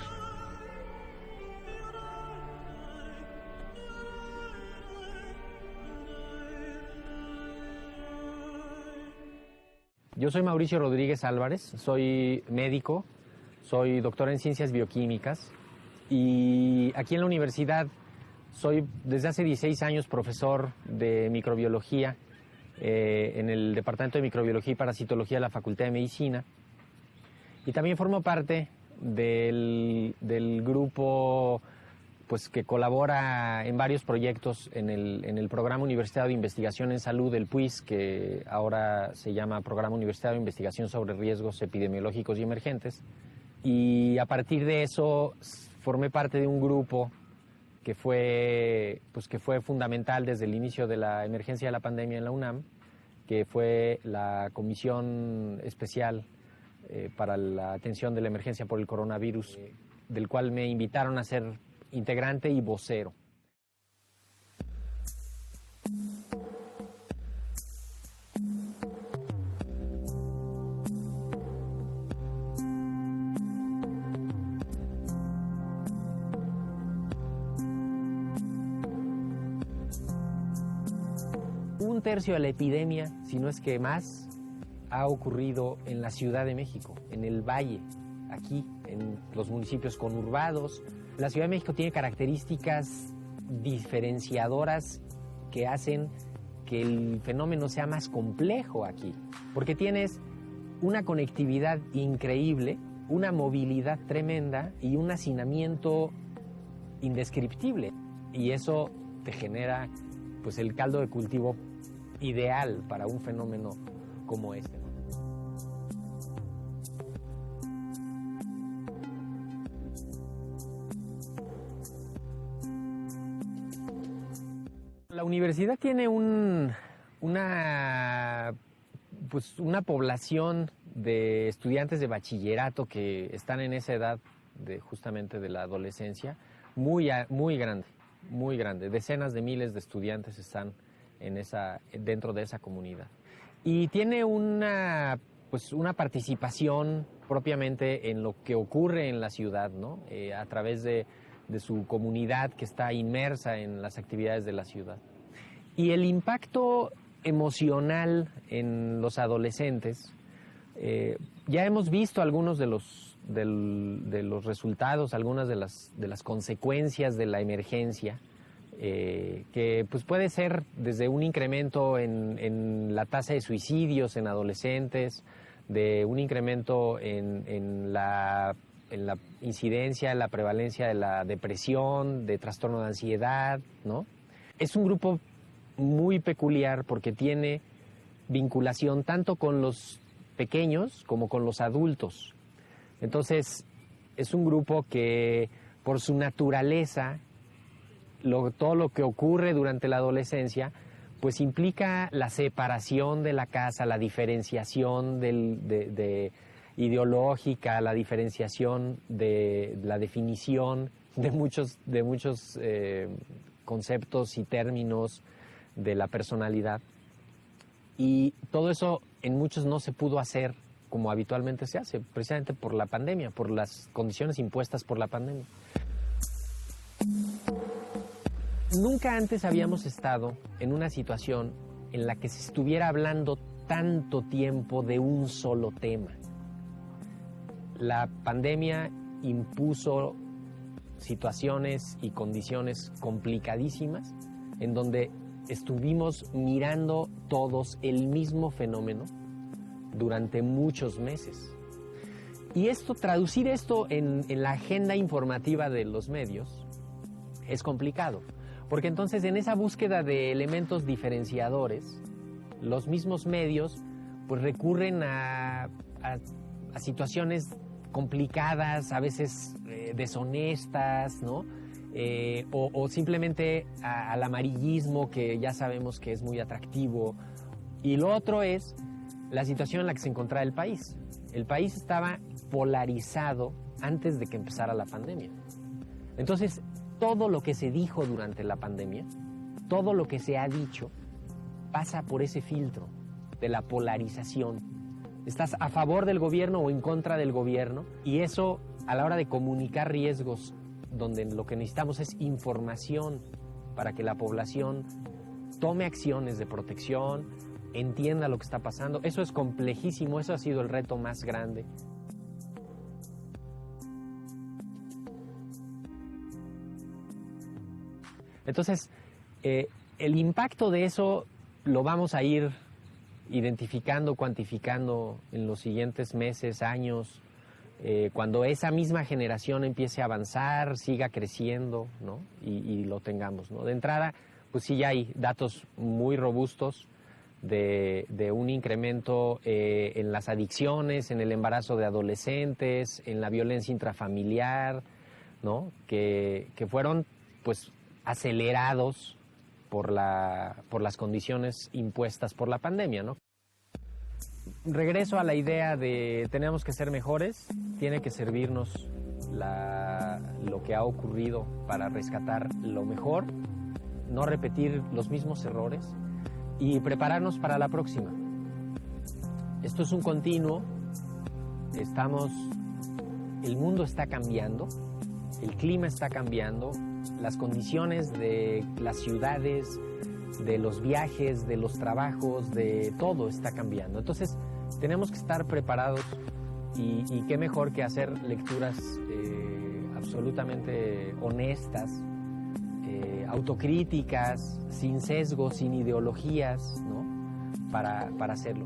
Yo soy Mauricio Rodríguez Álvarez, soy médico, soy doctor en ciencias bioquímicas y aquí en la universidad soy desde hace 16 años profesor de microbiología en el Departamento de Microbiología y Parasitología de la Facultad de Medicina y también formo parte del grupo pues, que colabora en varios proyectos en el Programa Universitario de Investigación en Salud, el PUIS, que ahora se llama Programa Universitario de Investigación sobre Riesgos Epidemiológicos y Emergentes. Y a partir de eso formé parte de un grupo que fue fundamental desde el inicio de la emergencia de la pandemia en la UNAM, que fue la Comisión Especial para la Atención de la Emergencia por el Coronavirus, del cual me invitaron a ser integrante y vocero. un tercio de la epidemia, si no es que más, ha ocurrido en la Ciudad de México, en el Valle, aquí, en los municipios conurbados. La Ciudad de México tiene características diferenciadoras que hacen que el fenómeno sea más complejo aquí, porque tienes una conectividad increíble, una movilidad tremenda y un hacinamiento indescriptible, y eso te genera pues el caldo de cultivo ideal para un fenómeno como este, ¿no? La universidad tiene una población de estudiantes de bachillerato que están en esa edad justamente de la adolescencia muy grande. Decenas de miles de estudiantes están dentro de esa comunidad. Y tiene una participación propiamente en lo que ocurre en la ciudad, ¿no? A través de su comunidad que está inmersa en las actividades de la ciudad. Y el impacto emocional en los adolescentes, ya hemos visto algunos de los resultados, algunas de las consecuencias de la emergencia, que pues puede ser desde un incremento en la tasa de suicidios en adolescentes, de un incremento en la incidencia, en la prevalencia de la depresión, de trastorno de ansiedad, ¿no? Es un grupo muy peculiar porque tiene vinculación tanto con los pequeños como con los adultos. Entonces, es un grupo que por su naturaleza, todo lo que ocurre durante la adolescencia, pues implica la separación de la casa, la diferenciación ideológica, la diferenciación de la definición de muchos conceptos y términos de la personalidad. Y todo eso en muchos no se pudo hacer como habitualmente se hace, precisamente por la pandemia, por las condiciones impuestas por la pandemia. Nunca antes habíamos estado en una situación en la que se estuviera hablando tanto tiempo de un solo tema. La pandemia impuso situaciones y condiciones complicadísimas en donde estuvimos mirando todos el mismo fenómeno durante muchos meses. Y traducir esto en la agenda informativa de los medios es complicado, porque entonces en esa búsqueda de elementos diferenciadores, los mismos medios pues recurren a situaciones complicadas, a veces deshonestas, ¿no? O simplemente al amarillismo, que ya sabemos que es muy atractivo. Y lo otro es la situación en la que se encontraba el país. El país estaba polarizado antes de que empezara la pandemia. Entonces, todo lo que se dijo durante la pandemia, todo lo que se ha dicho, pasa por ese filtro de la polarización. Estás a favor del gobierno o en contra del gobierno, y eso, a la hora de comunicar riesgos, donde lo que necesitamos es información para que la población tome acciones de protección, entienda lo que está pasando. Eso es complejísimo, eso ha sido el reto más grande. Entonces, el impacto de eso lo vamos a ir identificando, cuantificando en los siguientes meses, años, cuando esa misma generación empiece a avanzar, siga creciendo, ¿no? Y lo tengamos, ¿no? De entrada, pues sí ya hay datos muy robustos de un incremento en las adicciones, en el embarazo de adolescentes, en la violencia intrafamiliar, ¿no? Que fueron pues acelerados por las condiciones impuestas por la pandemia, ¿no? Regreso a la idea de tenemos que ser mejores, tiene que servirnos lo que ha ocurrido para rescatar lo mejor, no repetir los mismos errores y prepararnos para la próxima. Esto es un continuo, el mundo está cambiando, el clima está cambiando, las condiciones de las ciudades, de los viajes, de los trabajos, de todo está cambiando. Entonces, tenemos que estar preparados y qué mejor que hacer lecturas absolutamente honestas, autocríticas, sin sesgos, sin ideologías, ¿no? Para hacerlo.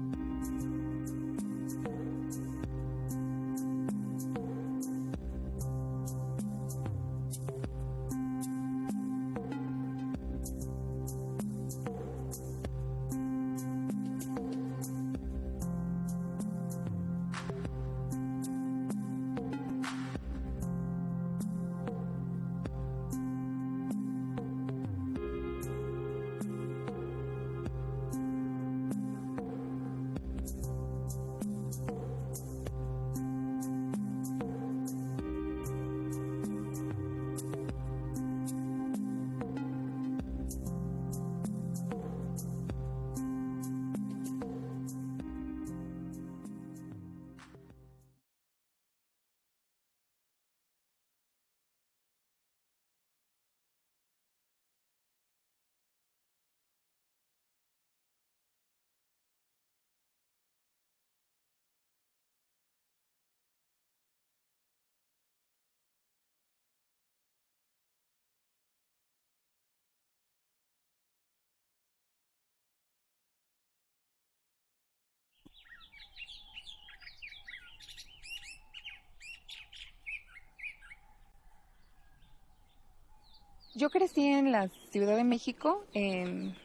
Yo crecí en la Ciudad de México, en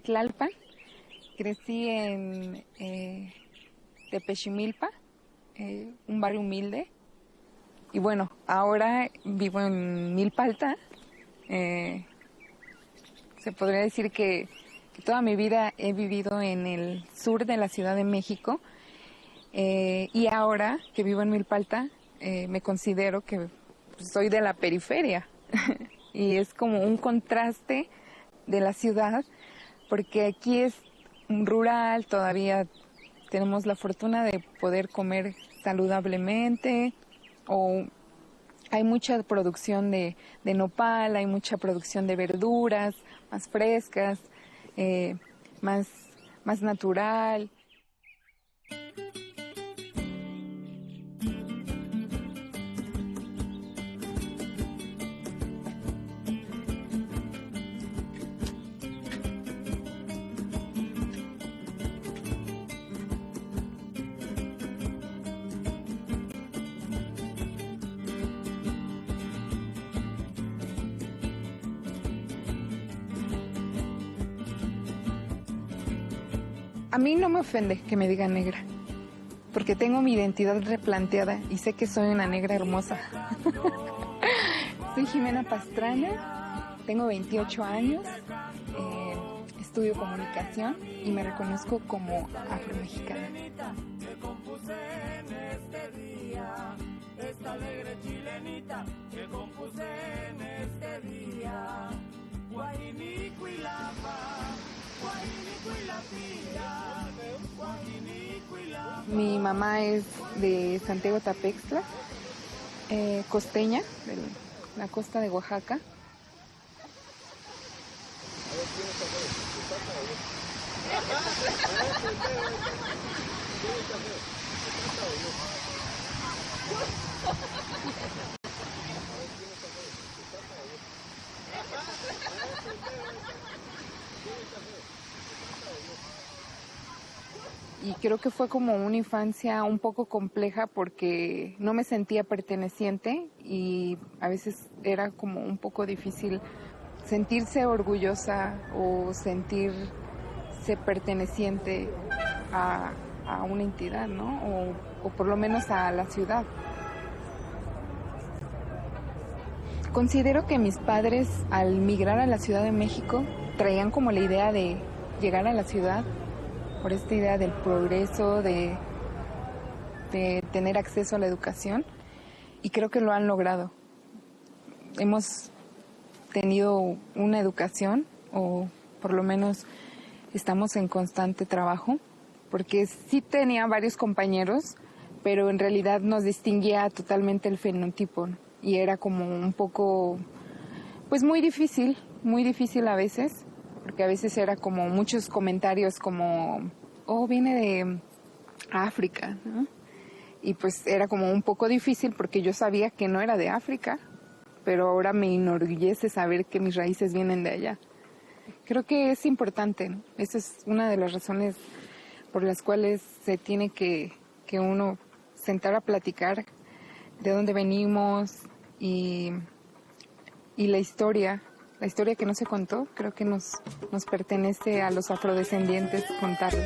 Tlalpan, crecí en Tepeximilpa, un barrio humilde, y bueno, ahora vivo en Milpa Alta. Se podría decir que toda mi vida he vivido en el sur de la Ciudad de México, y ahora que vivo en Milpa Alta, me considero que soy de la periferia. Y es como un contraste de la ciudad, porque aquí es rural, todavía tenemos la fortuna de poder comer saludablemente, o hay mucha producción de nopal, hay mucha producción de verduras más frescas, más natural. A mí no me ofende que me digan negra, porque tengo mi identidad replanteada y sé que soy una negra hermosa. Soy Jimena Pastrana, tengo 28 años, estudio comunicación y me reconozco como afromexicana. Esta alegre chilenita que compuse en este día, mi mamá es de Santiago Tapextla, costeña, de la costa de Oaxaca. Y creo que fue como una infancia un poco compleja porque no me sentía perteneciente y a veces era como un poco difícil sentirse orgullosa o sentirse perteneciente a una entidad, ¿no? O por lo menos a la ciudad. Considero que mis padres, al migrar a la Ciudad de México, traían como la idea de llegar a la ciudad por esta idea del progreso, de tener acceso a la educación, y creo que lo han logrado. Hemos tenido una educación, o por lo menos estamos en constante trabajo, porque sí tenía varios compañeros, pero en realidad nos distinguía totalmente el fenotipo, ¿no? Y era como un poco, pues muy difícil a veces, porque a veces era como muchos comentarios como, oh, viene de África, ¿no? Y pues era como un poco difícil porque yo sabía que no era de África, pero ahora me enorgullece saber que mis raíces vienen de allá. Creo que es importante, ¿no? Esa es una de las razones por las cuales se tiene que uno sentar a platicar de dónde venimos y la historia que no se contó, creo que nos pertenece a los afrodescendientes contarla.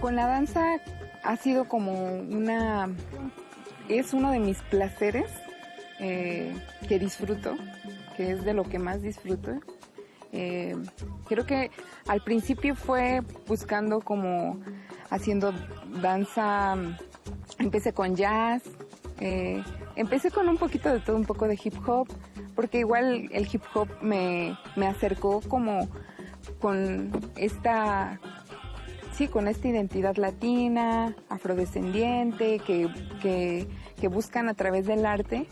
Con la danza ha sido como es uno de mis placeres que disfruto, que es de lo que más disfruto. Creo que al principio fue buscando como haciendo danza, empecé con jazz, empecé con un poquito de todo, un poco de hip hop, porque igual el hip hop me acercó como con esta identidad latina, afrodescendiente, que buscan a través del arte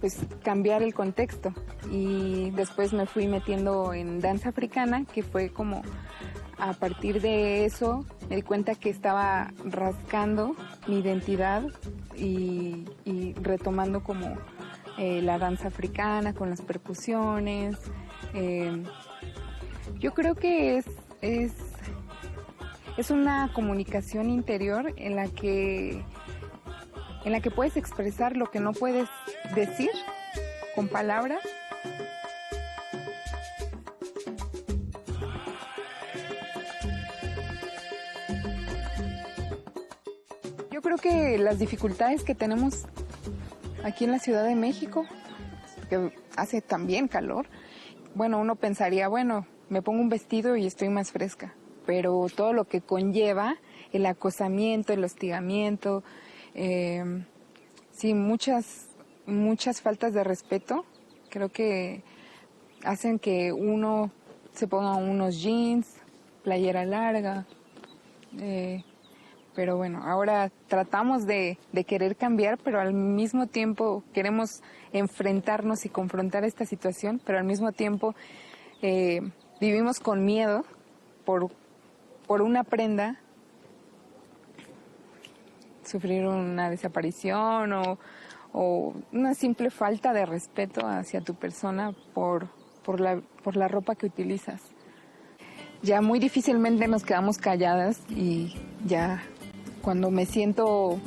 pues cambiar el contexto. Y después me fui metiendo en danza africana, que fue como a partir de eso me di cuenta que estaba rascando mi identidad y retomando como la danza africana con las percusiones. Yo creo que es una comunicación interior en la que puedes expresar lo que no puedes decir con palabras. Yo creo que las dificultades que tenemos aquí en la Ciudad de México, que hace también calor, bueno, uno pensaría, bueno, me pongo un vestido y estoy más fresca, pero todo lo que conlleva el acosamiento, el hostigamiento, sí, muchas faltas de respeto, creo que hacen que uno se ponga unos jeans, playera larga, pero bueno, ahora tratamos de querer cambiar, pero al mismo tiempo queremos enfrentarnos y confrontar esta situación, pero al mismo tiempo vivimos con miedo por una prenda, sufrir una desaparición o una simple falta de respeto hacia tu persona por la ropa que utilizas. Ya muy difícilmente nos quedamos calladas y ya cuando me siento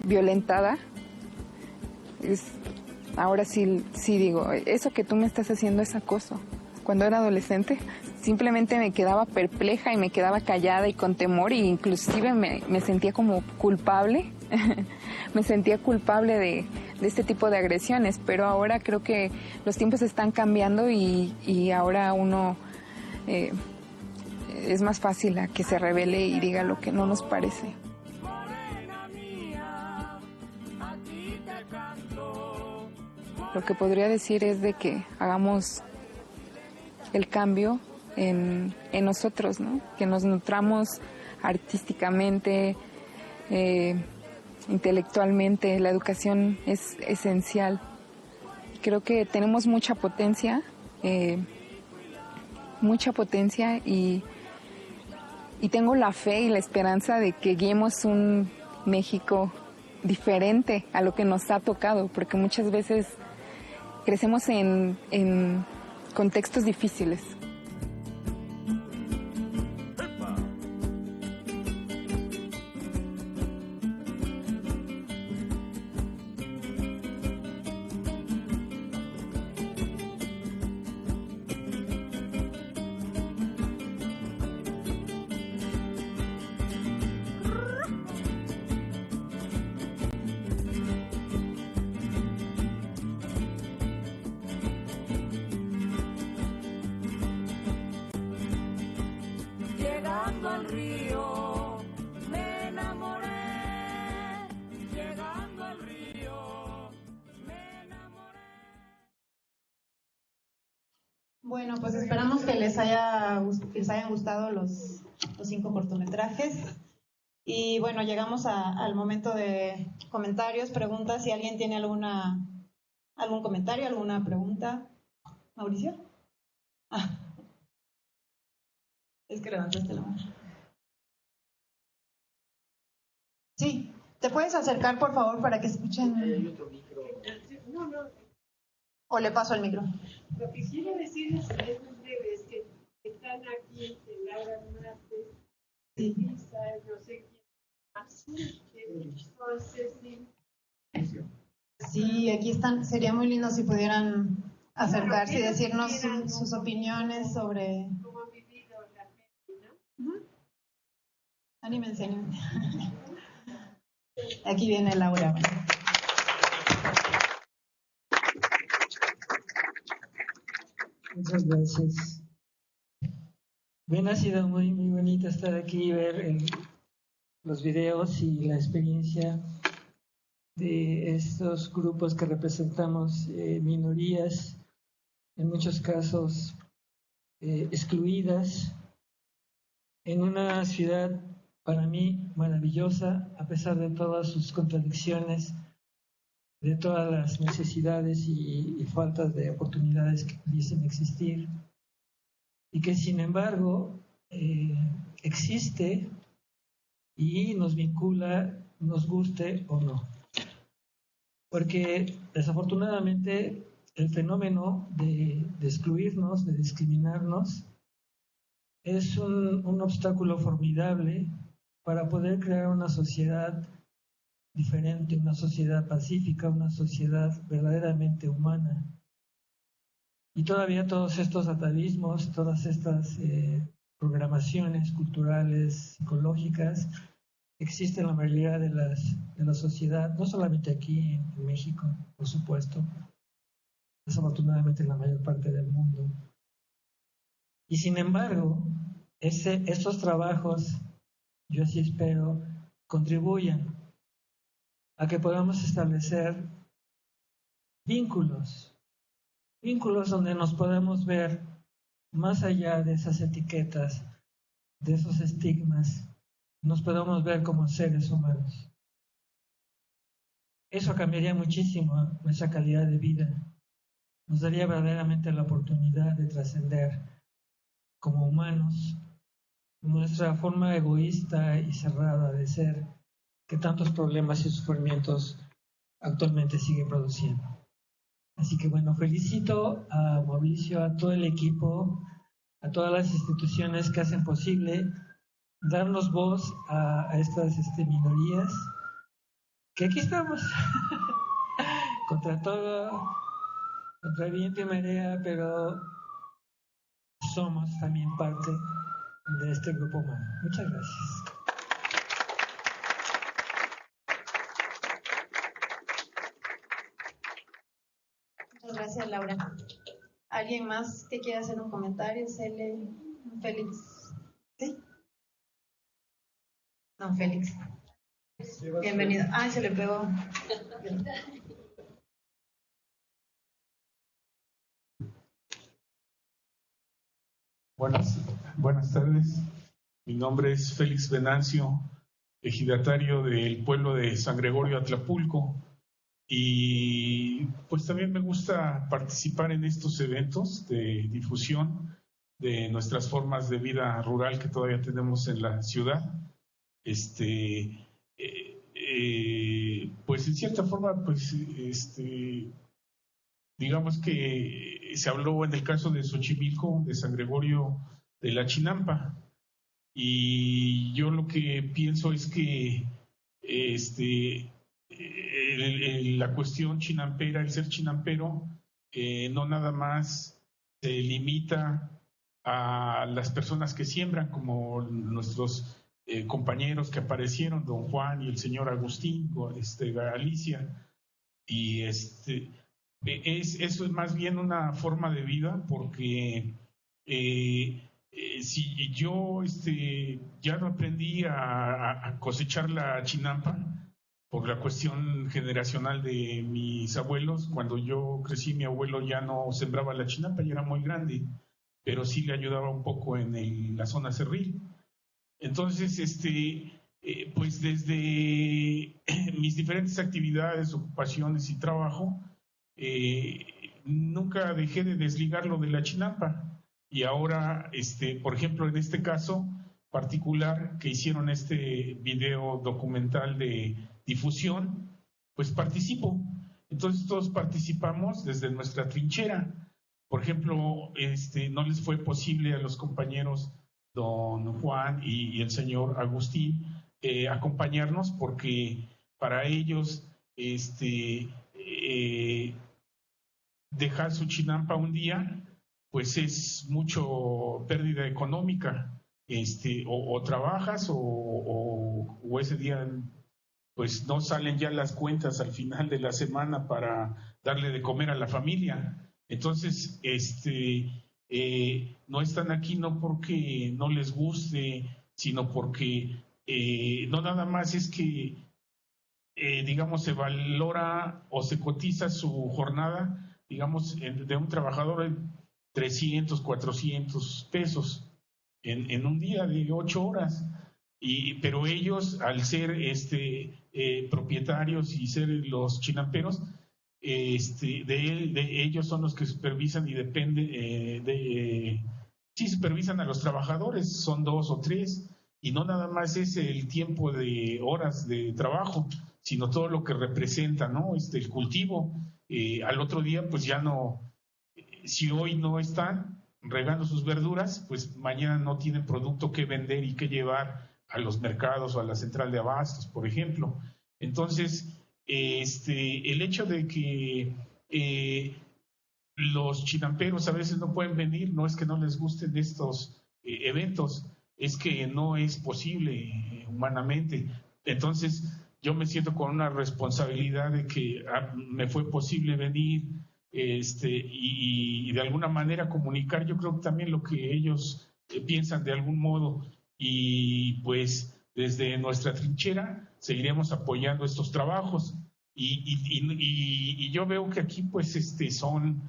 violentada, ahora sí digo, eso que tú me estás haciendo es acoso. Cuando era adolescente simplemente me quedaba perpleja y me quedaba callada y con temor, e inclusive me sentía como culpable, me sentía culpable de este tipo de agresiones, pero ahora creo que los tiempos están cambiando y ahora uno es más fácil a que se revele y diga lo que no nos parece. Lo que podría decir es de que hagamos el cambio en nosotros, ¿no? Que nos nutramos artísticamente, intelectualmente. La educación es esencial. Creo que tenemos mucha potencia y tengo la fe y la esperanza de que guiemos un México diferente a lo que nos ha tocado, porque muchas veces crecemos en contextos difíciles. Bueno, pues esperamos que les hayan gustado los 5 cortometrajes. Y bueno, llegamos al momento de comentarios, preguntas. Si alguien tiene algún comentario, alguna pregunta. ¿Mauricio? Es que levantaste la mano. Sí, ¿te puedes acercar, por favor, para que escuchen? Hay otro micro. No. ¿O le paso el micro? Lo que quiero decirles es muy breve, es que están aquí Laura Martes, Lisa, no sé quién más, entonces sí, aquí están. Sería muy lindo si pudieran acercarse y decirnos sus opiniones sobre... cómo han vivido la gente, ¿no? Anímense. Aquí viene Laura. Muchas gracias. Bien, ha sido muy bonito estar aquí y ver los videos y la experiencia de estos grupos que representamos minorías, en muchos casos excluidas, en una ciudad para mí maravillosa, a pesar de todas sus contradicciones, de todas las necesidades y faltas de oportunidades que pudiesen existir, y que sin embargo existe y nos vincula, nos guste o no. Porque desafortunadamente el fenómeno de excluirnos, de discriminarnos, es un obstáculo formidable para poder crear una sociedad diferente, una sociedad pacífica, una sociedad verdaderamente humana. Y todavía todos estos atavismos, todas estas programaciones culturales, psicológicas, existen en la mayoría de la sociedad, no solamente aquí en México, por supuesto, desafortunadamente en la mayor parte del mundo. Y sin embargo, estos trabajos, yo así espero, contribuyan a que podamos establecer vínculos donde nos podamos ver más allá de esas etiquetas, de esos estigmas, nos podamos ver como seres humanos. Eso cambiaría muchísimo nuestra calidad de vida, nos daría verdaderamente la oportunidad de trascender como humanos nuestra forma egoísta y cerrada de ser, que tantos problemas y sufrimientos actualmente sigue produciendo. Así que bueno, felicito a Mauricio, a todo el equipo, a todas las instituciones que hacen posible darnos voz a estas minorías, que aquí estamos, contra todo, contra viento y marea, pero somos también parte de este grupo humano. Muchas gracias. Muchas gracias, Laura. ¿Alguien más que quiera hacer un comentario? Félix. ¿Sí? No, Félix. Bienvenido. Ay, se le pegó. Buenas tardes. Mi nombre es Félix Venancio, ejidatario del pueblo de San Gregorio Atlapulco. Y pues también me gusta participar en estos eventos de difusión de nuestras formas de vida rural que todavía tenemos en la ciudad. Pues en cierta forma, pues digamos que se habló en el caso de Xochimilco, de San Gregorio de la Chinampa, y yo lo que pienso es que la cuestión chinampera, el ser chinampero, no nada más se limita a las personas que siembran, como nuestros compañeros que aparecieron, don Juan y el señor Agustín, Galicia, y eso es más bien una forma de vida, porque si yo ya no aprendí a cosechar la chinampa por la cuestión generacional de mis abuelos. Cuando yo crecí, mi abuelo ya no sembraba la chinampa, ya era muy grande, pero sí le ayudaba un poco en la zona cerril. Entonces, pues desde mis diferentes actividades, ocupaciones y trabajo, nunca dejé de desligarlo de la Chinampa. Y ahora, por ejemplo, en este caso particular que hicieron este video documental de difusión, pues participo. Entonces todos participamos desde nuestra trinchera. Por ejemplo, no les fue posible a los compañeros don Juan y el señor Agustín acompañarnos, porque para ellos dejar su Chinampa un día pues es mucho pérdida económica, o trabajas o ese día pues no salen ya las cuentas al final de la semana para darle de comer a la familia. Entonces, no están aquí no porque no les guste, sino porque no nada más es que, digamos, se valora o se cotiza su jornada, digamos, de un trabajador en 300, 400 pesos en un día de 8 horas. Pero ellos, al ser propietarios y ser los chinamperos, de ellos son los que supervisan y depende sí supervisan a los trabajadores, son 2 o 3, y no nada más es el tiempo de horas de trabajo, sino todo lo que representa, ¿no? El cultivo. Al otro día, pues ya no, si hoy no están regando sus verduras, pues mañana no tienen producto que vender y que llevar a los mercados o a la central de abastos, por ejemplo. Entonces, el hecho de que los chinamperos a veces no pueden venir, no es que no les gusten estos eventos, es que no es posible humanamente. Entonces, yo me siento con una responsabilidad de que me fue posible venir y de alguna manera comunicar, yo creo que también lo que ellos piensan de algún modo, y pues desde nuestra trinchera seguiremos apoyando estos trabajos. Y yo veo que aquí pues son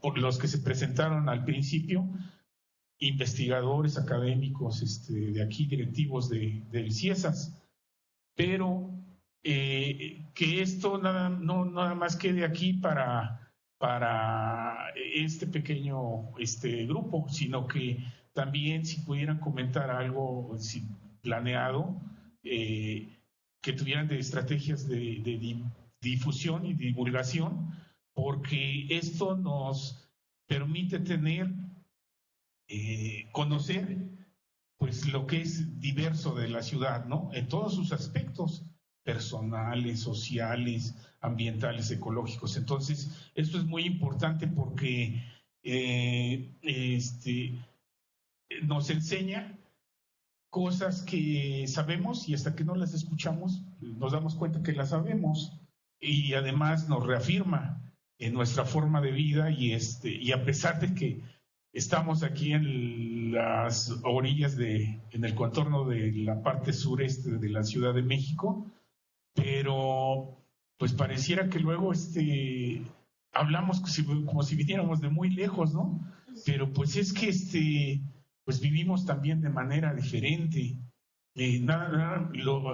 por los que se presentaron al principio, investigadores académicos de aquí, directivos del CIESAS, pero que esto no nada más quede aquí para este pequeño grupo, sino que también si pudieran comentar algo planeado, que tuvieran de estrategias de difusión y divulgación, porque esto nos permite conocer pues lo que es diverso de la ciudad, ¿no? En todos sus aspectos personales, sociales, ambientales, ecológicos. Entonces, esto es muy importante porque nos enseña cosas que sabemos, y hasta que no las escuchamos nos damos cuenta que las sabemos, y además nos reafirma en nuestra forma de vida, y a pesar de que estamos aquí en las orillas en el contorno de la parte sureste de la Ciudad de México, pero pues pareciera que luego hablamos como si viniéramos de muy lejos, ¿no? Pero pues es que pues vivimos también de manera diferente.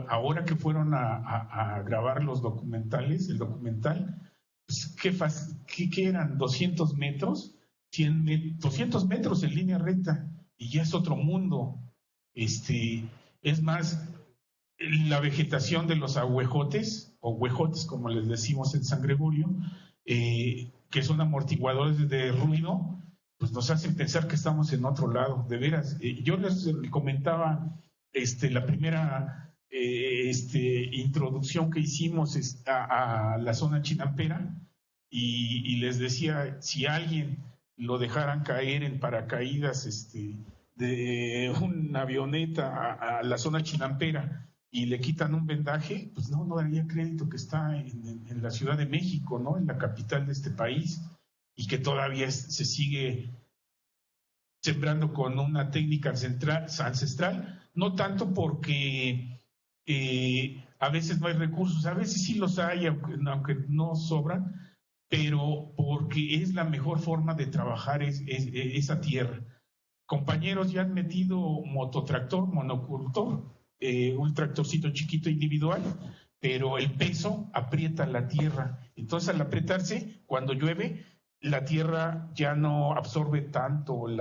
Ahora que fueron a grabar los documentales, el documental, pues, ¿qué eran? ¿200 metros? 200 metros en línea recta, y ya es otro mundo. Es más, la vegetación de los ahuejotes, o huejotes como les decimos en San Gregorio, que son amortiguadores de ruido, pues nos hacen pensar que estamos en otro lado, de veras. Yo les comentaba la primera introducción que hicimos a la zona chinampera, y les decía, si alguien lo dejaran caer en paracaídas de una avioneta a la zona chinampera y le quitan un vendaje, pues no daría crédito que está en la Ciudad de México, ¿no? En la capital de este país, y que todavía se sigue sembrando con una técnica ancestral, no tanto porque a veces no hay recursos, a veces sí los hay, aunque no sobran, pero porque es la mejor forma de trabajar esa tierra. Compañeros ya han metido mototractor, monocultor, un tractorcito chiquito individual, pero el peso aprieta la tierra. Entonces, al apretarse, cuando llueve, la tierra ya no absorbe tanto el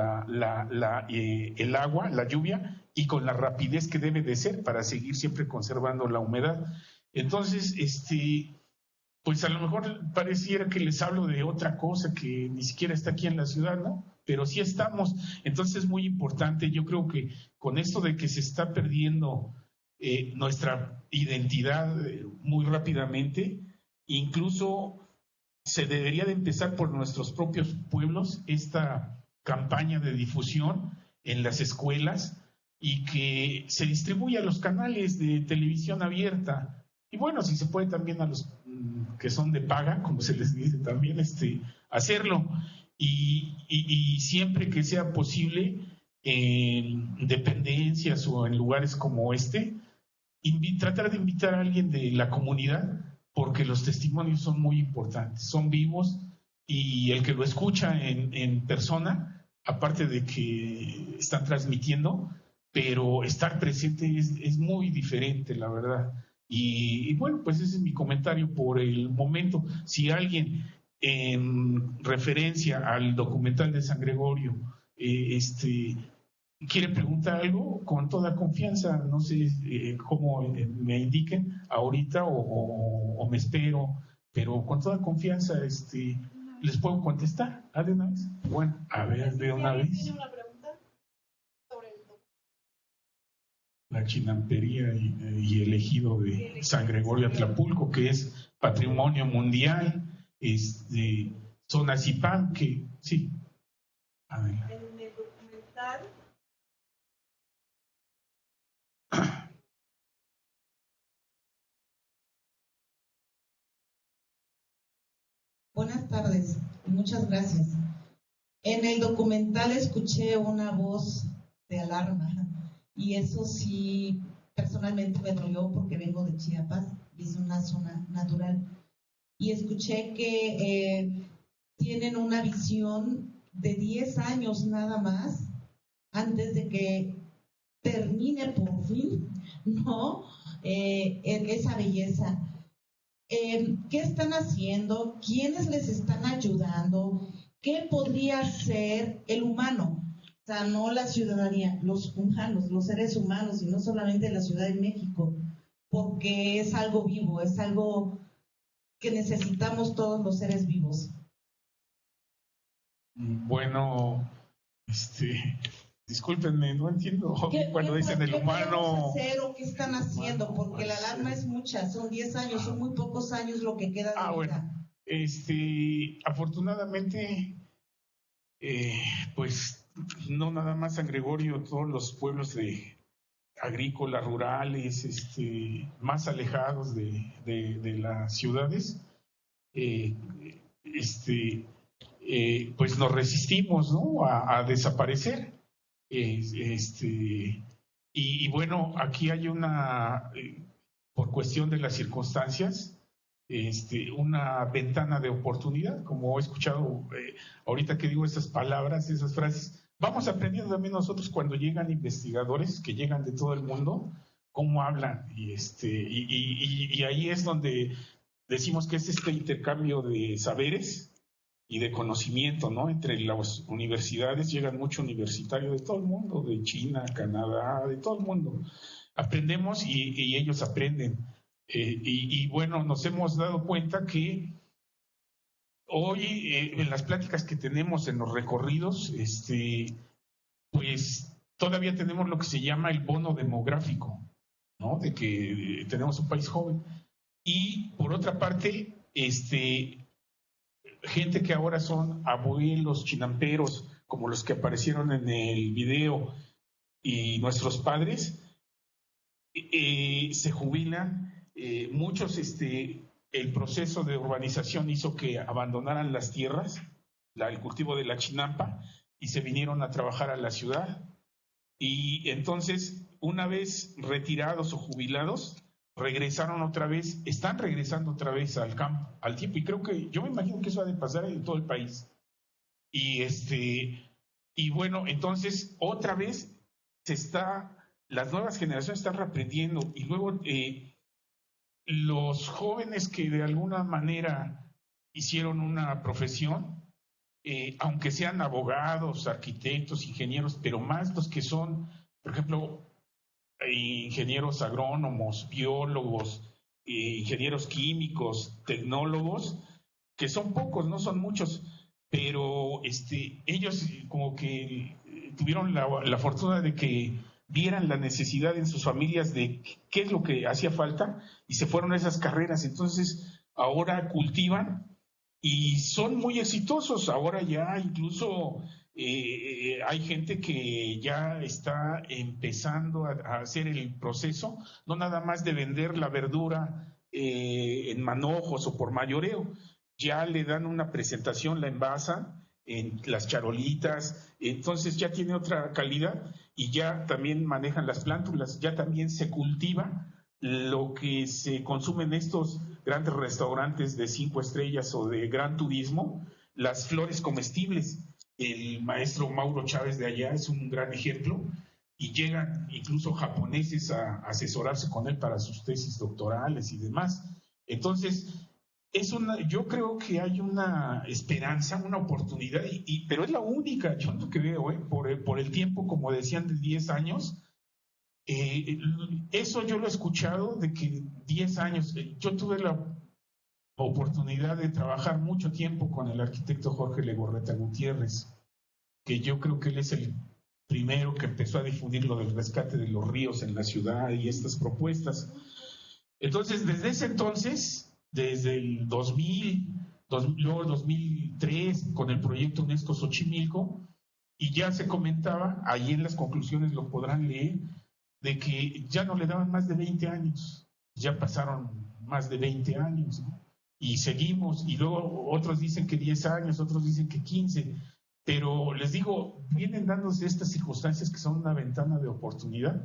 agua, la lluvia, y con la rapidez que debe de ser para seguir siempre conservando la humedad. Entonces, pues a lo mejor pareciera que les hablo de otra cosa que ni siquiera está aquí en la ciudad, ¿no? Pero sí estamos. Entonces es muy importante. Yo creo que con esto de que se está perdiendo nuestra identidad muy rápidamente, incluso se debería de empezar por nuestros propios pueblos esta campaña de difusión en las escuelas y que se distribuya a los canales de televisión abierta. Y bueno, si se puede también a los que son de paga, como se les dice también, hacerlo. Y siempre que sea posible, en dependencias o en lugares como tratar de invitar a alguien de la comunidad, porque los testimonios son muy importantes, son vivos, y el que lo escucha en persona, aparte de que están transmitiendo, pero estar presente es muy diferente, la verdad. Y bueno, pues ese es mi comentario por el momento. Si alguien, en referencia al documental de San Gregorio, quiere preguntar algo, con toda confianza, no sé cómo me indiquen ahorita o me espero, pero con toda confianza les puedo contestar. ¿De una vez? Bueno, a ver, de una vez. La chinampería y el ejido de San Gregorio Atlapulco, que es patrimonio mundial, zona Zipán, que sí. A ver. En el documental Buenas tardes, muchas gracias. En el documental escuché una voz de alarma y eso sí, personalmente me dolió porque vengo de Chiapas y es una zona natural. Y escuché que tienen una visión de 10 años nada más antes de que termine por fin, ¿no? Esa belleza. ¿Qué están haciendo? ¿Quiénes les están ayudando? ¿Qué podría ser el humano? O sea, no la ciudadanía, los humanos, los seres humanos, y no solamente la Ciudad de México, porque es algo vivo, es algo que necesitamos todos los seres vivos. Bueno, discúlpenme, no entiendo cuando dicen el humano. ¿Qué podemos hacer o qué están haciendo? Porque la alarma es mucha, son 10 años, son muy pocos años lo que queda de vida. Bueno, afortunadamente, pues no nada más San Gregorio, todos los pueblos agrícolas, rurales, más alejados de las ciudades, pues nos resistimos, ¿no? a desaparecer. Y bueno, aquí hay por cuestión de las circunstancias, una ventana de oportunidad, como he escuchado ahorita que digo esas palabras, esas frases. Vamos aprendiendo también nosotros cuando llegan investigadores que llegan de todo el mundo, cómo hablan, y ahí es donde decimos que es este intercambio de saberes y de conocimiento, ¿no? Entre las universidades llegan mucho universitario de todo el mundo, de China, Canadá, de todo el mundo. Aprendemos y ellos aprenden. Y bueno, nos hemos dado cuenta que hoy en las pláticas que tenemos en los recorridos, pues todavía tenemos lo que se llama el bono demográfico, ¿no? De que tenemos un país joven. Y por otra parte, gente que ahora son abuelos chinamperos, como los que aparecieron en el video, y nuestros padres, se jubilan. Muchos, el proceso de urbanización hizo que abandonaran las tierras, el cultivo de la chinampa, y se vinieron a trabajar a la ciudad. Y entonces, una vez retirados o jubilados, regresaron otra vez, están regresando otra vez al campo, al tiempo, y creo que, yo me imagino que eso ha de pasar en todo el país. Y bueno, entonces otra vez las nuevas generaciones están reaprendiendo, y luego los jóvenes que de alguna manera hicieron una profesión, aunque sean abogados, arquitectos, ingenieros, pero más los que son, por ejemplo, ingenieros agrónomos, biólogos, ingenieros químicos, tecnólogos, que son pocos, no son muchos, pero ellos como que tuvieron la fortuna de que vieran la necesidad en sus familias de qué es lo que hacía falta y se fueron a esas carreras. Entonces ahora cultivan y son muy exitosos. Ahora ya incluso hay gente que ya está empezando a hacer el proceso, no nada más de vender la verdura en manojos o por mayoreo. Ya le dan una presentación, la envasan en las charolitas, entonces ya tiene otra calidad, y ya también manejan las plántulas, ya también se cultiva lo que se consume en estos grandes restaurantes de 5 estrellas o de gran turismo, las flores comestibles. El maestro Mauro Chávez de allá es un gran ejemplo, y llegan incluso japoneses a asesorarse con él para sus tesis doctorales y demás. Entonces, yo creo que hay una esperanza, una oportunidad, pero es la única, yo lo que veo, por el tiempo, como decían, de 10 años. Eso yo lo he escuchado, de que 10 años, yo tuve la oportunidad de trabajar mucho tiempo con el arquitecto Jorge Legorreta Gutiérrez, que yo creo que él es el primero que empezó a difundir lo del rescate de los ríos en la ciudad y estas propuestas. Entonces, desde ese entonces, desde el 2000, luego el 2003, con el proyecto UNESCO Xochimilco, y ya se comentaba, ahí en las conclusiones lo podrán leer, de que ya no le daban más de 20 años, ya pasaron más de 20 años, ¿no? Y seguimos, y luego otros dicen que 10 años, otros dicen que 15, pero les digo, vienen dándose estas circunstancias que son una ventana de oportunidad,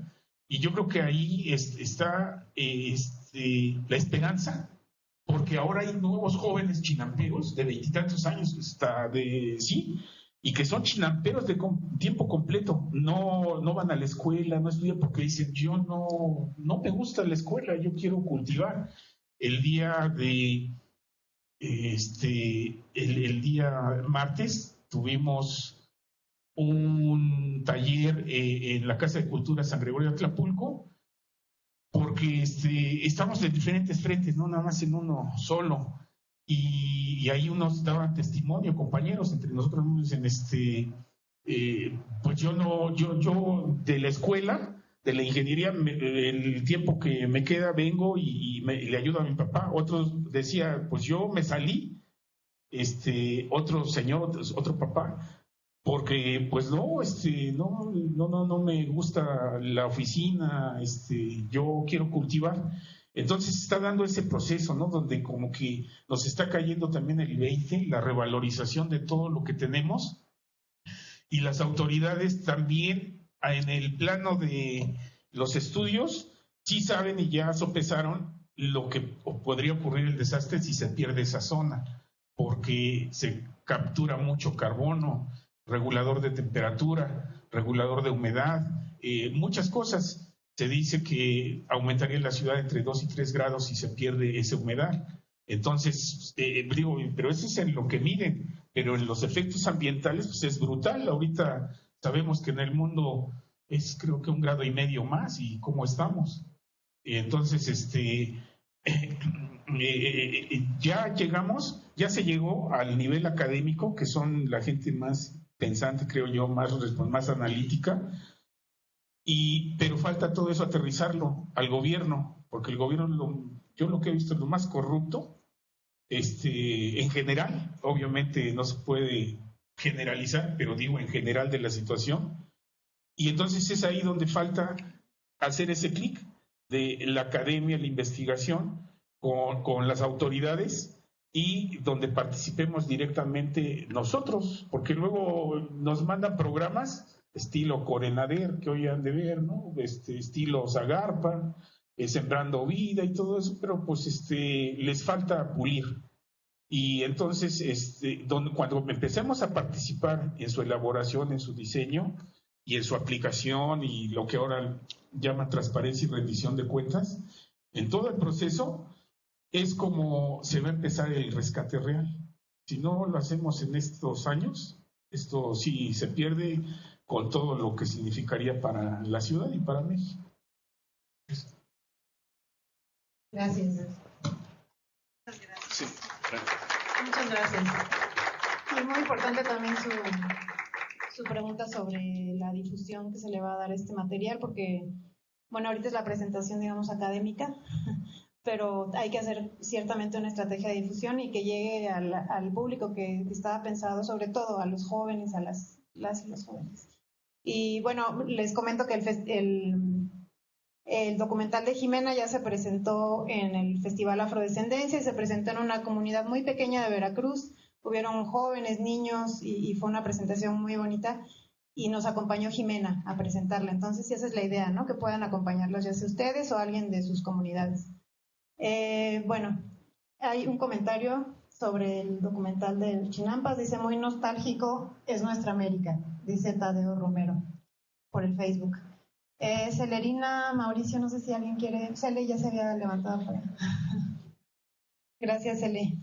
y yo creo que ahí está la esperanza, porque ahora hay nuevos jóvenes chinamperos de 20 y tantos años, y que son chinamperos de tiempo completo, no van a la escuela, no estudian porque dicen, yo no me gusta la escuela, yo quiero cultivar. El día el día martes tuvimos un taller en la Casa de Cultura San Gregorio de Atlapulco, porque estamos en diferentes frentes, no nada más en uno solo, y ahí unos daban testimonio, compañeros, entre nosotros pues yo de la escuela, de la ingeniería, el tiempo que me queda vengo y le ayudo a mi papá. Otros decía, pues yo me salí, otro señor, otro papá, porque pues no me gusta la oficina, yo quiero cultivar. Entonces está dando ese proceso, ¿no? Donde como que nos está cayendo también el 20, la revalorización de todo lo que tenemos, y las autoridades también en el plano de los estudios sí saben y ya sopesaron lo que podría ocurrir el desastre si se pierde esa zona, porque se captura mucho carbono, regulador de temperatura, regulador de humedad, muchas cosas. Se dice que aumentaría en la ciudad entre 2 y 3 grados si se pierde esa humedad. Entonces, pero eso es en lo que miden, pero en los efectos ambientales pues es brutal. Ahorita sabemos que en el mundo es creo que 1,5 grados más, y cómo estamos. Entonces, ya se llegó al nivel académico, que son la gente más pensante, creo yo, más analítica, pero falta todo eso aterrizarlo al gobierno, porque el gobierno, yo lo que he visto es lo más corrupto, en general, obviamente no se puede generalizar, pero digo en general de la situación, y entonces es ahí donde falta hacer ese clic de la academia, la investigación, con las autoridades, y donde participemos directamente nosotros, porque luego nos mandan programas estilo Corenader, que hoy han de ver, ¿no? Estilo Zagarpa, sembrando vida y todo eso, pero pues les falta pulir. Y entonces, cuando empecemos a participar en su elaboración, en su diseño y en su aplicación y lo que ahora llaman transparencia y rendición de cuentas, en todo el proceso es como se va a empezar el rescate real. Si no lo hacemos en estos años, esto sí se pierde con todo lo que significaría para la ciudad y para México. Gracias. Sí. Muchas gracias. Y muy importante también su pregunta sobre la difusión que se le va a dar a este material, porque, bueno, ahorita es la presentación, digamos, académica, pero hay que hacer ciertamente una estrategia de difusión y que llegue al público que estaba pensado, sobre todo a los jóvenes, a las y los jóvenes. Y bueno, les comento que el documental de Jimena ya se presentó en el Festival Afrodescendencia y se presentó en una comunidad muy pequeña de Veracruz. Hubieron jóvenes, niños y fue una presentación muy bonita y nos acompañó Jimena a presentarla. Entonces, esa es la idea, ¿no? Que puedan acompañarlos ya sea ustedes o alguien de sus comunidades. Bueno, hay un comentario sobre el documental de Chinampas. Dice, muy nostálgico es nuestra América, dice Tadeo Romero por el Facebook. Celerina, Mauricio, no sé si alguien quiere. Cele ya se había levantado para. Gracias, Cele.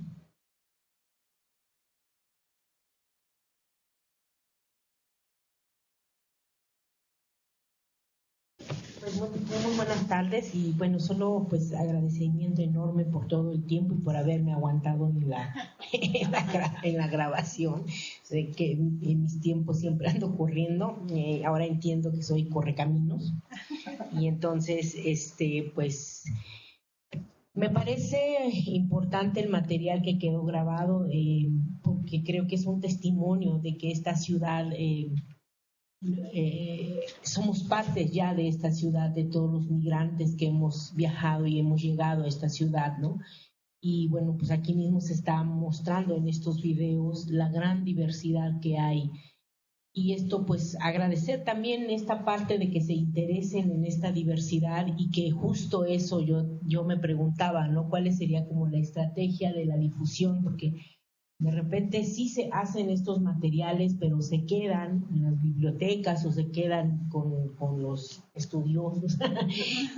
Pues muy buenas tardes y bueno, solo pues agradecimiento enorme por todo el tiempo y por haberme aguantado en la grabación. Sé que en mis tiempos siempre ando corriendo, ahora entiendo que soy correcaminos y entonces pues me parece importante el material que quedó grabado porque creo que es un testimonio de que esta ciudad somos parte ya de esta ciudad, de todos los migrantes que hemos viajado y hemos llegado a esta ciudad, ¿no? Y bueno, pues aquí mismo se está mostrando en estos videos la gran diversidad que hay. Y esto, pues, agradecer también esta parte de que se interesen en esta diversidad y que justo eso yo me preguntaba, ¿no? ¿Cuál sería como la estrategia de la difusión? Porque de repente sí se hacen estos materiales, pero se quedan en las bibliotecas o se quedan con los estudiosos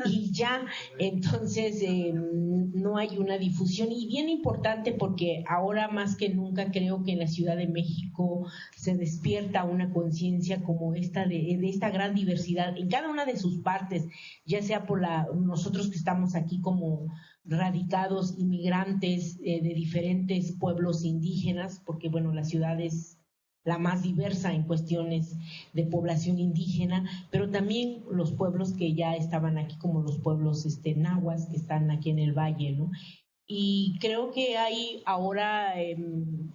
y ya, entonces no hay una difusión. Y bien importante porque ahora más que nunca creo que en la Ciudad de México se despierta una conciencia como esta de esta gran diversidad en cada una de sus partes, ya sea por nosotros que estamos aquí como radicados inmigrantes de diferentes pueblos indígenas, porque bueno, la ciudad es la más diversa en cuestiones de población indígena, pero también los pueblos que ya estaban aquí, como los pueblos nahuas que están aquí en el valle, ¿no? Y creo que hay ahora,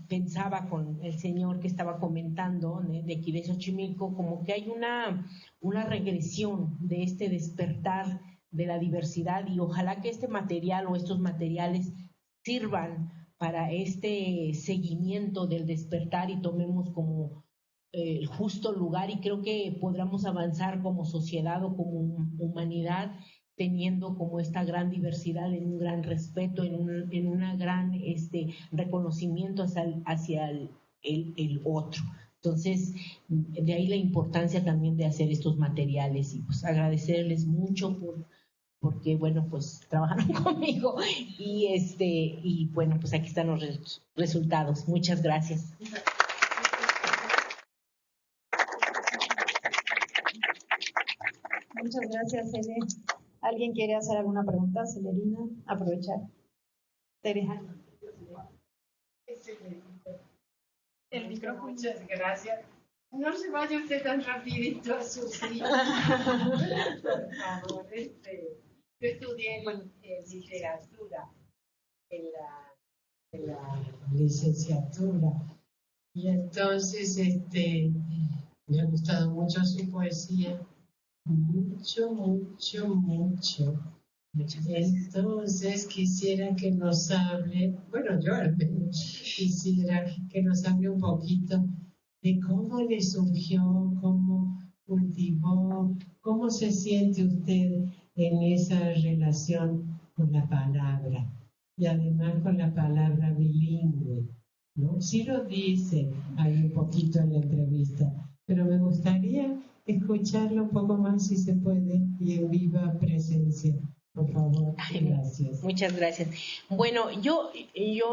pensaba con el señor que estaba comentando de aquí de Xochimilco, como que hay una regresión de este despertar de la diversidad y ojalá que este material o estos materiales sirvan para este seguimiento del despertar y tomemos como el justo lugar y creo que podremos avanzar como sociedad o como humanidad teniendo como esta gran diversidad en un gran respeto, en una gran reconocimiento hacia el otro. Entonces, de ahí la importancia también de hacer estos materiales y pues agradecerles mucho porque bueno, pues trabajaron conmigo y bueno, pues aquí están los resultados. Muchas gracias. Muchas gracias, Cele. ¿Alguien quiere hacer alguna pregunta, Celerina? Aprovechar. Teresa. El micrófono. Muchas gracias. No se vaya usted tan rapidito a sufrir. Por favor, yo estudié en literatura, en la licenciatura. Y entonces me ha gustado mucho su poesía. Mucho. Entonces quisiera que nos hable, bueno, yo al menos quisiera que nos hable un poquito de cómo le surgió, cómo cultivó, cómo se siente usted en esa relación con la palabra y además con la palabra bilingüe, ¿no? Sí lo dice ahí un poquito en la entrevista, pero me gustaría escucharlo un poco más si se puede y en viva presencia. Por favor, gracias. Muchas gracias. Bueno, yo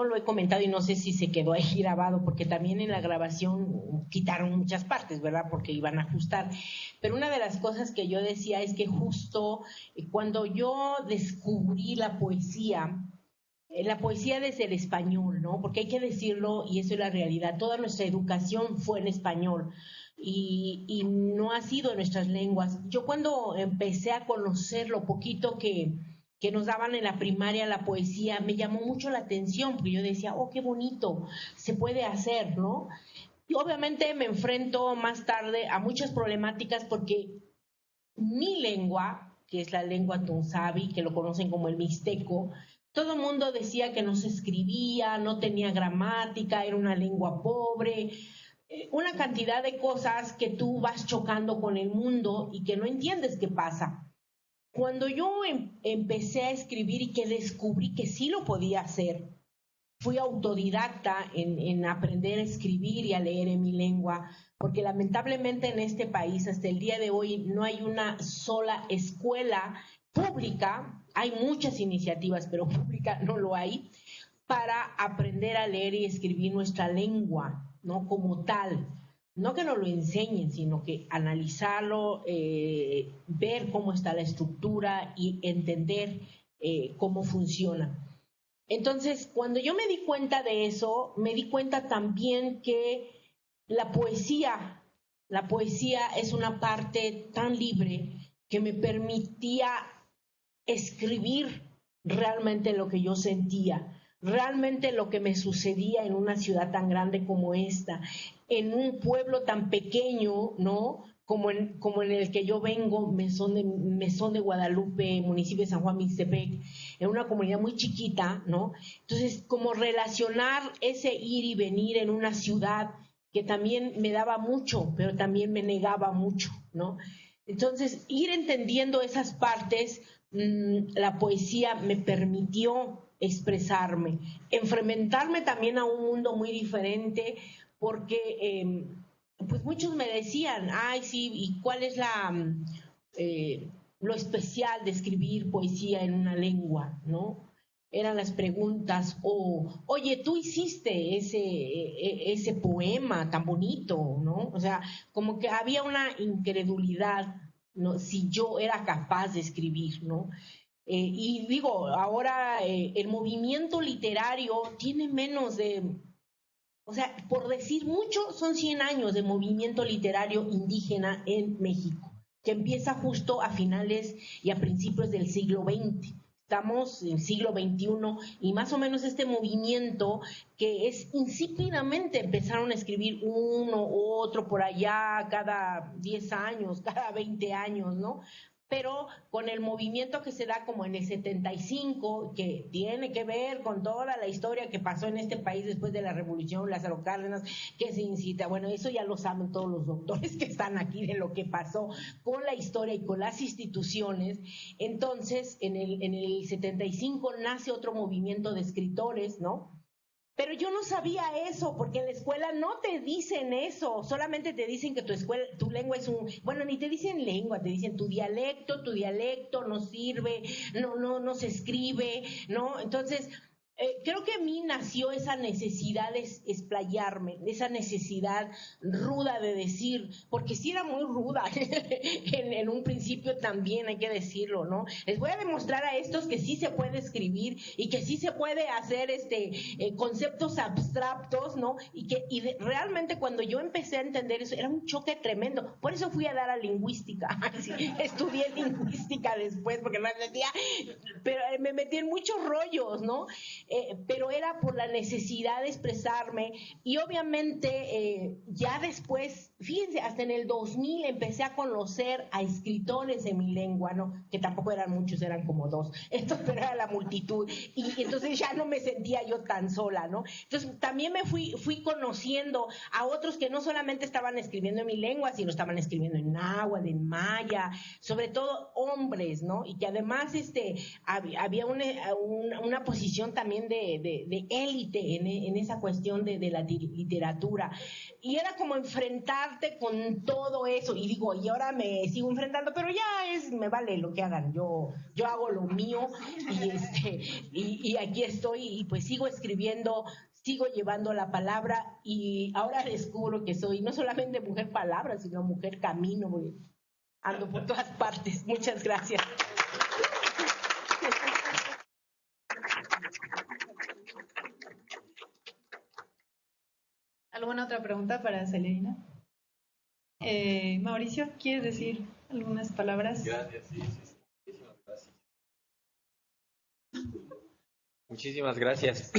lo he comentado y no sé si se quedó ahí grabado, porque también en la grabación quitaron muchas partes, ¿verdad? Porque iban a ajustar. Pero una de las cosas que yo decía es que justo cuando yo descubrí la poesía desde el español, ¿no? Porque hay que decirlo, y eso es la realidad, toda nuestra educación fue en español. Y no ha sido en nuestras lenguas. Yo cuando empecé a conocer lo poquito que nos daban en la primaria la poesía, me llamó mucho la atención, porque yo decía, oh, qué bonito, se puede hacer, ¿no? Y obviamente me enfrento más tarde a muchas problemáticas porque mi lengua, que es la lengua tunzabi, que lo conocen como el mixteco, todo el mundo decía que no se escribía, no tenía gramática, era una lengua pobre, una cantidad de cosas que tú vas chocando con el mundo y que no entiendes qué pasa. Cuando yo empecé a escribir y que descubrí que sí lo podía hacer, fui autodidacta en aprender a escribir y a leer en mi lengua, porque lamentablemente en este país hasta el día de hoy no hay una sola escuela pública, hay muchas iniciativas, pero pública no lo hay, para aprender a leer y escribir nuestra lengua, ¿no? Como tal, no que nos lo enseñen, sino que analizarlo, ver cómo está la estructura y entender cómo funciona. Entonces, cuando yo me di cuenta de eso, me di cuenta también que la poesía es una parte tan libre que me permitía escribir realmente lo que yo sentía, realmente lo que me sucedía en una ciudad tan grande como esta, en un pueblo tan pequeño, ¿no? Como en el que yo vengo, Mesón de Guadalupe, municipio de San Juan Mixtepec, en una comunidad muy chiquita, ¿no? Entonces, como relacionar ese ir y venir en una ciudad que también me daba mucho, pero también me negaba mucho, ¿no? Entonces, ir entendiendo esas partes, la poesía me permitió expresarme, enfrentarme también a un mundo muy diferente, porque pues muchos me decían, ay sí, ¿y cuál es lo especial de escribir poesía en una lengua, ¿no? Eran las preguntas, oye, tú hiciste ese poema tan bonito, ¿no? O sea, como que había una incredulidad, ¿no? Si yo era capaz de escribir, ¿no? Y digo, ahora el movimiento literario tiene menos de, o sea, por decir mucho, son 100 años de movimiento literario indígena en México, que empieza justo a finales y a principios del siglo XX. Estamos en el siglo XXI y más o menos este movimiento que es insípidamente empezaron a escribir uno u otro por allá cada 10 años, cada 20 años, ¿no? Pero con el movimiento que se da como en el 75, que tiene que ver con toda la historia que pasó en este país después de la Revolución, Lázaro Cárdenas, que se incita, bueno, eso ya lo saben todos los doctores que están aquí de lo que pasó con la historia y con las instituciones. Entonces, en el 75 nace otro movimiento de escritores, ¿no? Pero yo no sabía eso, porque en la escuela no te dicen eso, solamente te dicen que tu lengua es bueno, ni te dicen lengua, te dicen tu dialecto no sirve, no se escribe, ¿no? Entonces, creo que a mí nació esa necesidad de explayarme, esa necesidad ruda de decir, porque sí era muy ruda en un principio también, hay que decirlo, ¿no? Les voy a demostrar a estos que sí se puede escribir y que sí se puede hacer conceptos abstractos, ¿no? Realmente cuando yo empecé a entender eso, era un choque tremendo. Por eso fui a dar a lingüística. Sí, estudié lingüística después, porque no entendía, pero me metí en muchos rollos, ¿no? Pero era por la necesidad de expresarme y obviamente ya después fíjense, hasta en el 2000 empecé a conocer a escritores de mi lengua, ¿no? Que tampoco eran muchos, eran como 2, pero era la multitud, y entonces ya no me sentía yo tan sola, ¿no? Entonces también me fui conociendo a otros que no solamente estaban escribiendo en mi lengua, sino estaban escribiendo en náhuatl, en maya, sobre todo hombres, ¿no? Y que además había una posición también de élite en esa cuestión de la literatura, y era como enfrentarte con todo eso, y digo, y ahora me sigo enfrentando, pero ya me vale lo que hagan, yo hago lo mío, y aquí estoy, y pues sigo escribiendo, sigo llevando la palabra, y ahora descubro que soy no solamente mujer palabra, sino mujer camino, porque ando por todas partes. Muchas gracias. ¿Alguna otra pregunta para Celerina? Mauricio, ¿quieres decir algunas palabras? Gracias, sí. Muchísimas gracias. Muchísimas gracias.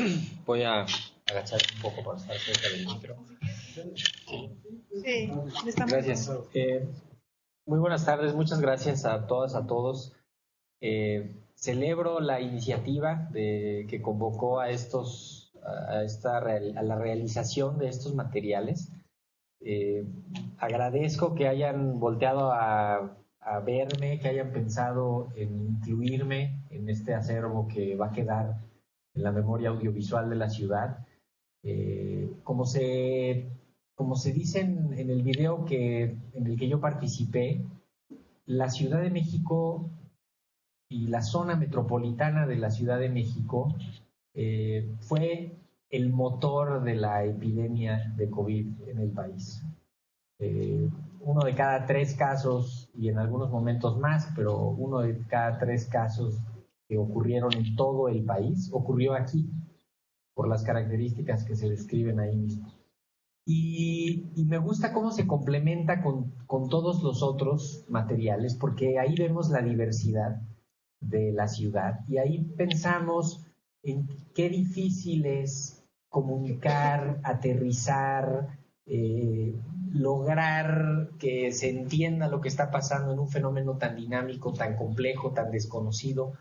Voy a agachar un poco para estar cerca del micro. Sí, estamos. Gracias. Muy buenas tardes, muchas gracias a todas, a todos. Celebro la iniciativa que convocó a la realización de estos materiales. Agradezco que hayan volteado a verme, que hayan pensado en incluirme en este acervo que va a quedar en la memoria audiovisual de la ciudad. Como se dice en el video en el que yo participé, la Ciudad de México y la zona metropolitana de la Ciudad de México fue el motor de la epidemia de COVID en el país. 1 de cada 3 casos, y en algunos momentos más, pero 1 de cada 3 casos que ocurrieron en todo el país, ocurrió aquí, por las características que se describen ahí mismo. Y me gusta cómo se complementa con todos los otros materiales, porque ahí vemos la diversidad de la ciudad, y ahí pensamos en qué difícil es comunicar, aterrizar, lograr que se entienda lo que está pasando en un fenómeno tan dinámico, tan complejo, tan desconocido,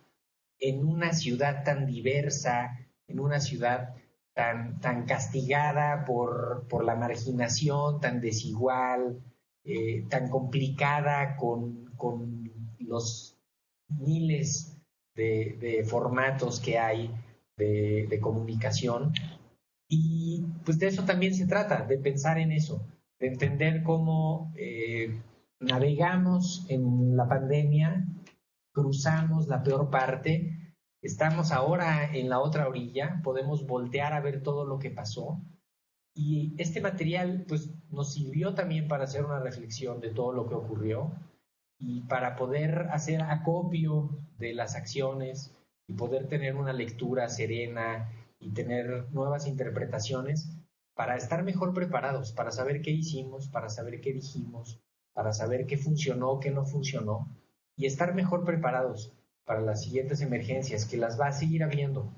en una ciudad tan diversa, en una ciudad tan castigada por la marginación, tan desigual, tan complicada con los miles de formatos que hay de comunicación. Y pues de eso también se trata, de pensar en eso, de entender cómo navegamos en la pandemia, cruzamos la peor parte, estamos ahora en la otra orilla, podemos voltear a ver todo lo que pasó, y este material pues nos sirvió también para hacer una reflexión de todo lo que ocurrió y para poder hacer acopio de las acciones y poder tener una lectura serena y tener nuevas interpretaciones para estar mejor preparados, para saber qué hicimos, para saber qué dijimos, para saber qué funcionó, qué no funcionó, y estar mejor preparados para las siguientes emergencias, que las va a seguir habiendo.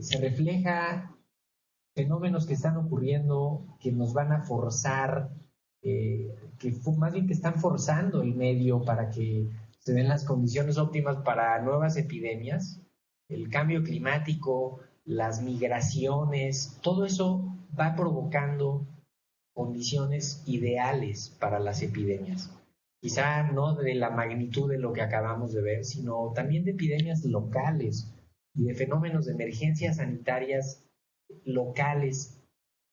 Se refleja fenómenos que están ocurriendo, que nos van a forzar, más bien que están forzando el medio para que se den las condiciones óptimas para nuevas epidemias, el cambio climático, las migraciones, todo eso va provocando condiciones ideales para las epidemias. Quizá no de la magnitud de lo que acabamos de ver, sino también de epidemias locales y de fenómenos de emergencias sanitarias locales,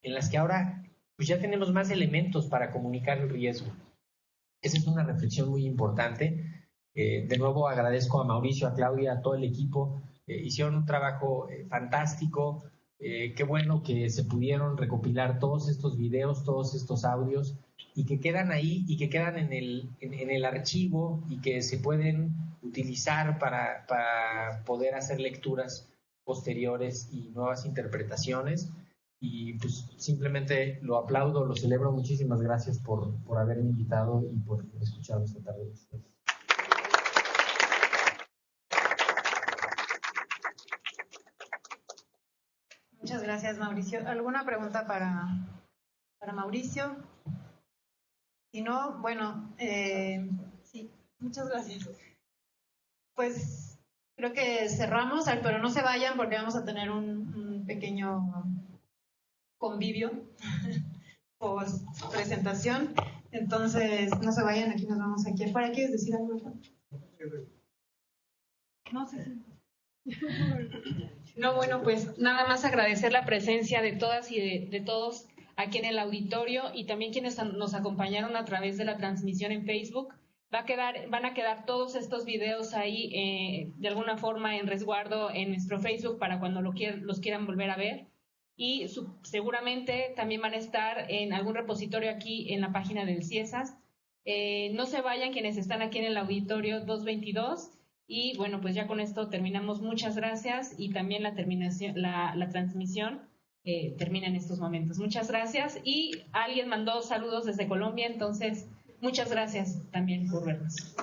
en las que ahora pues ya tenemos más elementos para comunicar el riesgo. Esa es una reflexión muy importante. De nuevo agradezco a Mauricio, a Claudia, a todo el equipo. Hicieron un trabajo fantástico. Qué bueno que se pudieron recopilar todos estos videos, todos estos audios, y que quedan ahí y que quedan en el archivo y que se pueden utilizar para poder hacer lecturas posteriores y nuevas interpretaciones. Y pues simplemente lo aplaudo, lo celebro. Muchísimas gracias por haberme invitado y por escucharme esta tarde. Muchas gracias, Mauricio. ¿Alguna pregunta para Mauricio? Si no, bueno, sí, muchas gracias. Pues creo que cerramos, pero no se vayan porque vamos a tener un pequeño convivio post presentación. Entonces, no se vayan, aquí nos vamos aquí afuera. ¿Quieres decir algo? No sé. No, bueno, pues nada más agradecer la presencia de todas y de todos aquí en el auditorio y también quienes nos acompañaron a través de la transmisión en Facebook. Van a quedar todos estos videos ahí de alguna forma en resguardo en nuestro Facebook para cuando los quieran volver a ver. Y seguramente también van a estar en algún repositorio aquí en la página del CIESAS. No se vayan quienes están aquí en el auditorio 222. Y bueno, pues ya con esto terminamos. Muchas gracias y también la transmisión termina en estos momentos. Muchas gracias y alguien mandó saludos desde Colombia, entonces muchas gracias también por vernos.